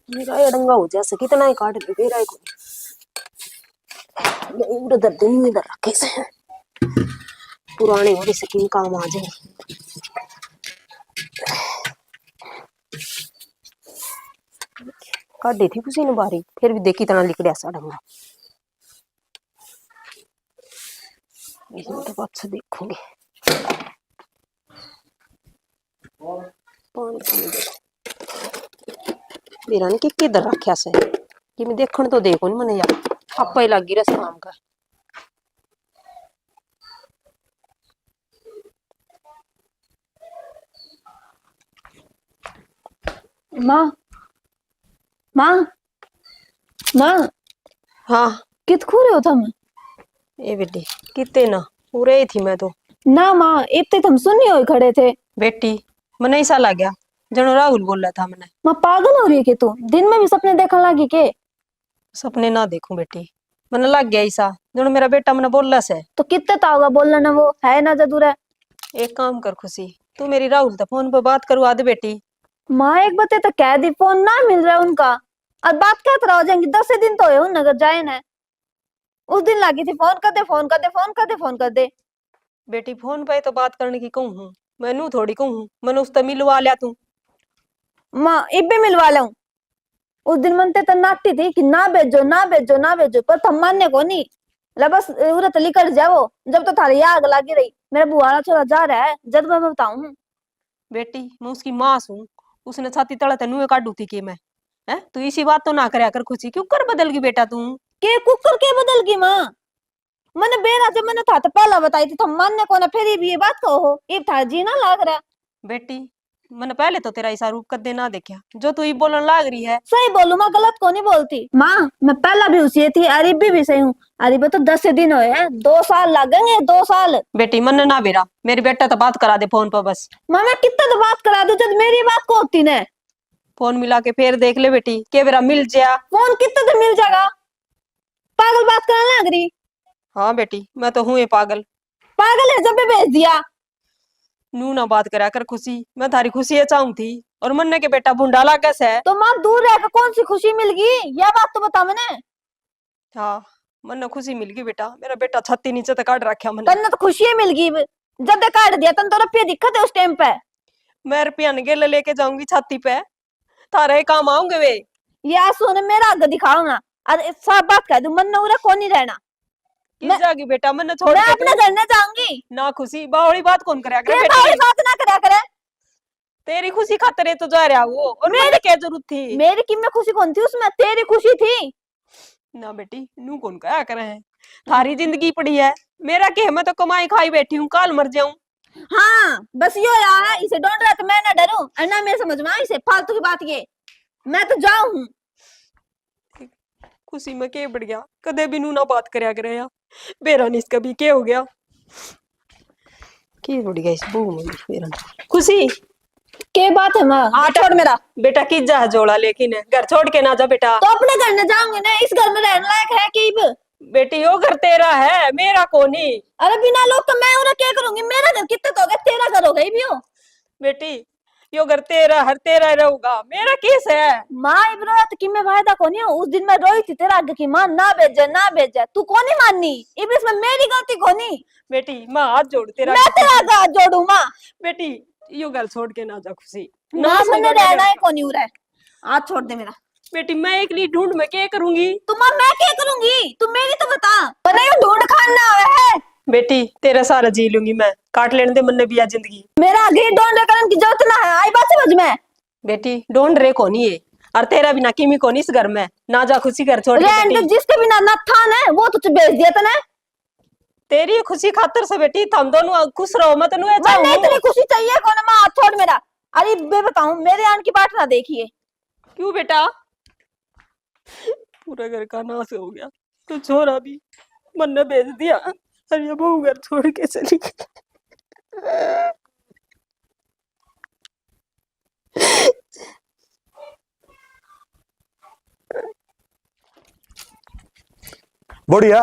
मेरा ये डंगा हो जैसे कितना ही काट दे रहा है कोई। इधर दर्द नहीं इधर रखे से पुराने हो जैसे किन काम आ जाए। काटी थी किसी ने बारी, फिर भी देखी तना लिकड़िया सा डंगा। इसमें तो अच्छा देखोगे। मेरा ने किधर रखा से कि मैं देखने तो देखो नहीं मने यार आपा ही लगी रस काम का।
माँ माँ माँ
हाँ
कित खू रहे हो तुम?
ए बेटी कितने ना पूरे ही थी मैं तो।
ना माँ इतने तुम सुनी हो खड़े थे।
बेटी मने ऐसा लग गया जनो राहुल बोल रहा था। मैंने
माँ पागल हो रही है कि तू दिन में भी सपने देखने लगी के?
सपने ना देखूं बेटी, मने लग गया ऐसा जनो मेरा बेटा मने बोल रहा से।
तो कितने तो होगा बोलना ना, वो है ना जदूर है।
एक काम कर खुशी, तू मेरी राहुल तो फोन पर बात करवा दे बेटी।
माँ एक बते तो कह दी फोन ना मिल रहा है उनका, और बात क्या तरह हो जाएंगी? 10 दिन तो है उन नगर जाए ना। उस दिन लगी थी फोन कर दे फोन कर दे फोन कर दे फोन कर दे।
बेटी फोन पे तो बात करने की कहूँ हूँ, मैनू थोड़ी कहूँ हूँ। मैंने उससे मिलवा लिया तू।
माँ इबे मिलवा लाऊं। उस दिन मनते तो नाटी थी कि ना भेजो ना भेजो ना भेजो, पर थम मानने को नहीं। ला बस उरत लिकड़ जाओ, जब तो थारी आग लगी रही। मेरा बुआड़ा छोरा जा रहा है, जब मैं बताऊं।
बेटी मैं उसकी माँ हूँ, उसने छाती तड़ा तेनू काटू थी कि मैं है। तू इसी बात तो ना करया कर खुशी, क्यों कर बदल गई बेटा तू?
के कुकर के बदल गई माँ? मैंने बेरा जब मैंने था तो पहला बताई थी, थम मानने को ना, फिर भी ये बात कहो। ये था जी ना लाग रहा।
बेटी मैंने पहले तो तेरा ऐसा रूप कदे ना देखा जो तू ये बोलने लाग रही है।
सही बोलू माँ, गलत को नहीं बोलती माँ। मैं पहला भी उसी थी, अरीबी भी सही हूँ। अरीबी तो 10 दिन हुए हैं, 2 साल लगेंगे 2 साल।
बेटी मन ना बेरा, मेरी बेटा तो बात करा दे फोन पर बस।
माँ मैं कितना तो बात करा दूं जब मेरी बात को होती ने।
फोन मिला के फिर देख ले बेटी के बेरा मिल जा।
फोन कितना तो मिल जाएगा? पागल बात करने लग रही।
हाँ बेटी मैं तो हूँ ये पागल।
पागल है जब भी भेज दिया।
नू ना बात करा कर खुशी, मैं थारी खुशी है चाहूँ थी और मन्ने के बेटा बुंडा लागे से।
तो माँ दूर रहकर कौन सी खुशी मिल गई, यह बात तो बता मैंने।
हाँ मन्ने खुशी मिल गई बेटा, मेरा बेटा छत्ती नीचे तक काट रखा मैंने।
तन्ने तो खुशी मिल गई जब तक काट दिया। तन तो रुपये दिक्कत है उस टाइम पे।
मैं रुपया गेले लेके जाऊंगी छाती पे, थारे काम आऊंगे वे।
ये आंसू ने मेरा आगे दिखाओ ना, अरे सब बात कह दूं, मन न उरा कौन नहीं रहना।
किस जागी बेटा मन्ने छोड़
मैं
के
अपने घर न जाऊंगी।
ना खुशी बावड़ी बात कौन करे
ये बावड़ी बात ना करा करे।
तेरी खुशी खातिर तो जा रहा वो, और मेरे क्या जरूरत थी?
मेरी की में खुशी कौन थी उसमें, तेरी खुशी थी
ना बेटी नू कौन क्या करे है, थारी जिंदगी पड़ी है। मेरा के मैं तो कमाई खाई बैठी हूँ, काल मर जाऊं।
हाँ बस यो यार, इसे डोंट रहा तो मैं ना डरूं और ना मेरे समझ में इसे फालतू की बात। ये मैं तो जाऊं हूँ।
खुशी में के बढ़ गया, कदे भी नू ना बात करया करे या बेरा नहीं इसका भी के हो गया। के बढ़ गया इस बहू में बेरा। खुशी
के बात है माँ?
आ छोड़ मेरा बेटा की जा जोड़ा, लेकिन घर छोड़ के ना जा बेटा।
तो अपने घर न जाऊंगी ना, इस घर में रहने लायक है कि
बेटी वो घर तेरा है मेरा कोनी।
अरे बिना लोग तो मैं उन्हें क्या करूंगी? मेरा घर कितना तो होगा, तेरा घर होगा ही भी हो।
बेटी यो घर तेरा हर तेरा रहूगा, मेरा केस है।
माँ इब्रात की मैं वायदा कोनी हूँ, उस दिन मैं रोई थी तेरा आगे की माँ ना भेजे ना भेजे, तू कोनी माननी, इब इसमें मेरी गलती कोनी।
बेटी माँ हाथ जोड़ तेरा
मैं तेरा आगे हाथ जोड़ू माँ।
बेटी यो घर छोड़ के ना जा खुशी,
ना
नाश
मैंने
होगा
रहना
घर
है
का।
कोनी उरे, हाथ छोड़ दे मेरा।
बेटी मैं एक लिए ढूंढ में क्या करूंगी?
तू माँ मैं क्या करूंगी, तू मेरी तो बता, वरना ये ढूंढ खाना है।
बेटी तेरा सारा जी लूंगी मैं, काट लेने दे मन भी आ जिंदगी।
मेरा आगे ढूंढ करने की जरूरत ना है, आई बात समझ में।
बेटी ढूंढ रे कोनी है, और तेरा बिना किमी कोनी इस घर में, ना जा खुशी घर छोड़ के
रहन दे,
बेटी।
जिसके बिना न था ना वो तुझे भेज दिया तने।
तेरी खुशी खातर से बेटी हम दोनों खुश रहो, मैं तेनू
मैं नहीं
चाहूं।
तेरी खुशी चाहिए कौन, माँ हाथ छोड़ मेरा। अरे बे बताऊं, मेरे आन की बात ना देखिए।
क्यों बेटा? पूरा घर का नाश हो गया, तो छोरा भी मन ने भेज दिया, और ये बहू घर छोड़ के चली गई।
बढ़िया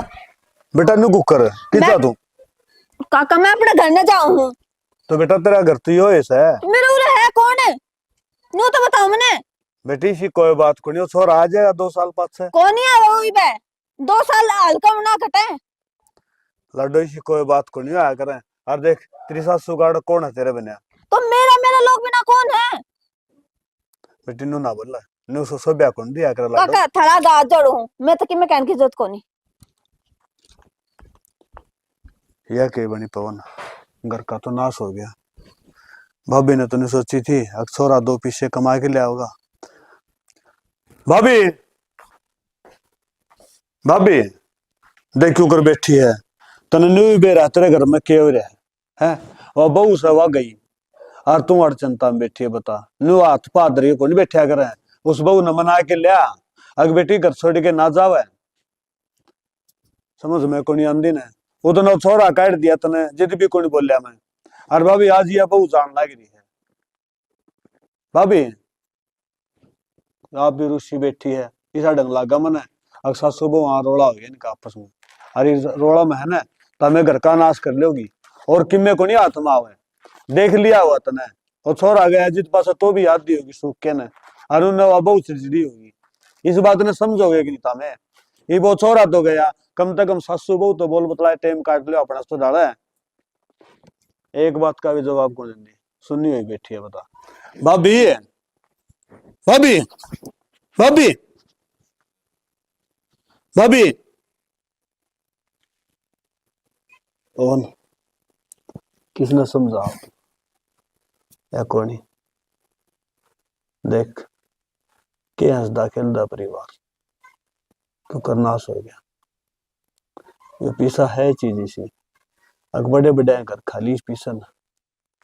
बेटा नु कुकर कितना
मैं-
तू
काका मैं अपने घर न जाऊं हूँ,
तो बेटा तेरा घर तो यो ऐसा है
मेरा उरे है कौन है, नो तो बताओ मैंने।
बेटी सी कोई बात को नहीं, छोरा आ जाएगा 2 साल बाद से।
कौन ही है वो बे, 2 साल हल्का ना कटे।
लड्डू सी कोई बात को नहीं आया करें। और देख तेरी सासू गाड़ कौन है तेरे बिना?
तो मेरा मेरा लोग बिना कौन है?
बेटी नु ना बोला, नु सो ब्याह कौन दिया करे लड्डू।
काका थड़ा गा जोड़ू हूँ मैं, तो कि मैं कहने की जरूरत कोनी।
यह के बनी पवन, घर का तो नाश हो गया। भाभी ने तो नहीं सोची थी छोरा 2 पैसे कमा के ले आओगा। भाभी भाभी देख क्यों कर बैठी है, तने न्यू बेरा तेरे घर में क्यों रहा है? और बहू से वा गई और तू अड़चनता में बैठी है, बता न्यू हाथ पादरी को नहीं बैठा करे, उस बहू ने मना के लिया अग बेटी घर छोड़ के ना जावे। समझ में को नहीं आंदी ने, उतना छोरा काट दिया तने, जिद भी को नहीं बोलिया मैं। और भाभी आज ये बहू जान लग रही है। भाभी आप भी रुसी बैठी है, इसा ढंग लागा मने अग सासू बहू वहां रोला हो गया इनका आपस में। अरे रोला में है ना तो हमें घर का नाश कर लोगी, और किम्मे को नहीं हाथ में आवे, देख लिया हुआ तने। और छोरा गया जित पास तो भी याद दी होगी सूख के ने, और उन्हें बहुत चिड़चिड़ी होगी। इस बात ने समझोगे कि नहीं तामे, ये वो छोरा तो गया, कम से कम सासू बहू तो बोल बतलाए टाइम काट लो अपना तो डाला है। एक बात का भी जवाब कौन देंगे, सुनी हुई बैठी है बता। भाभी भाभी भाभी भाभी कौन, किसने समझा या कौन ही? देख के हंसदा खेलदा परिवार तो करनाश हो गया। ये पीसा है चीज इसी, अग बड़े बड़े घर खाली पीसन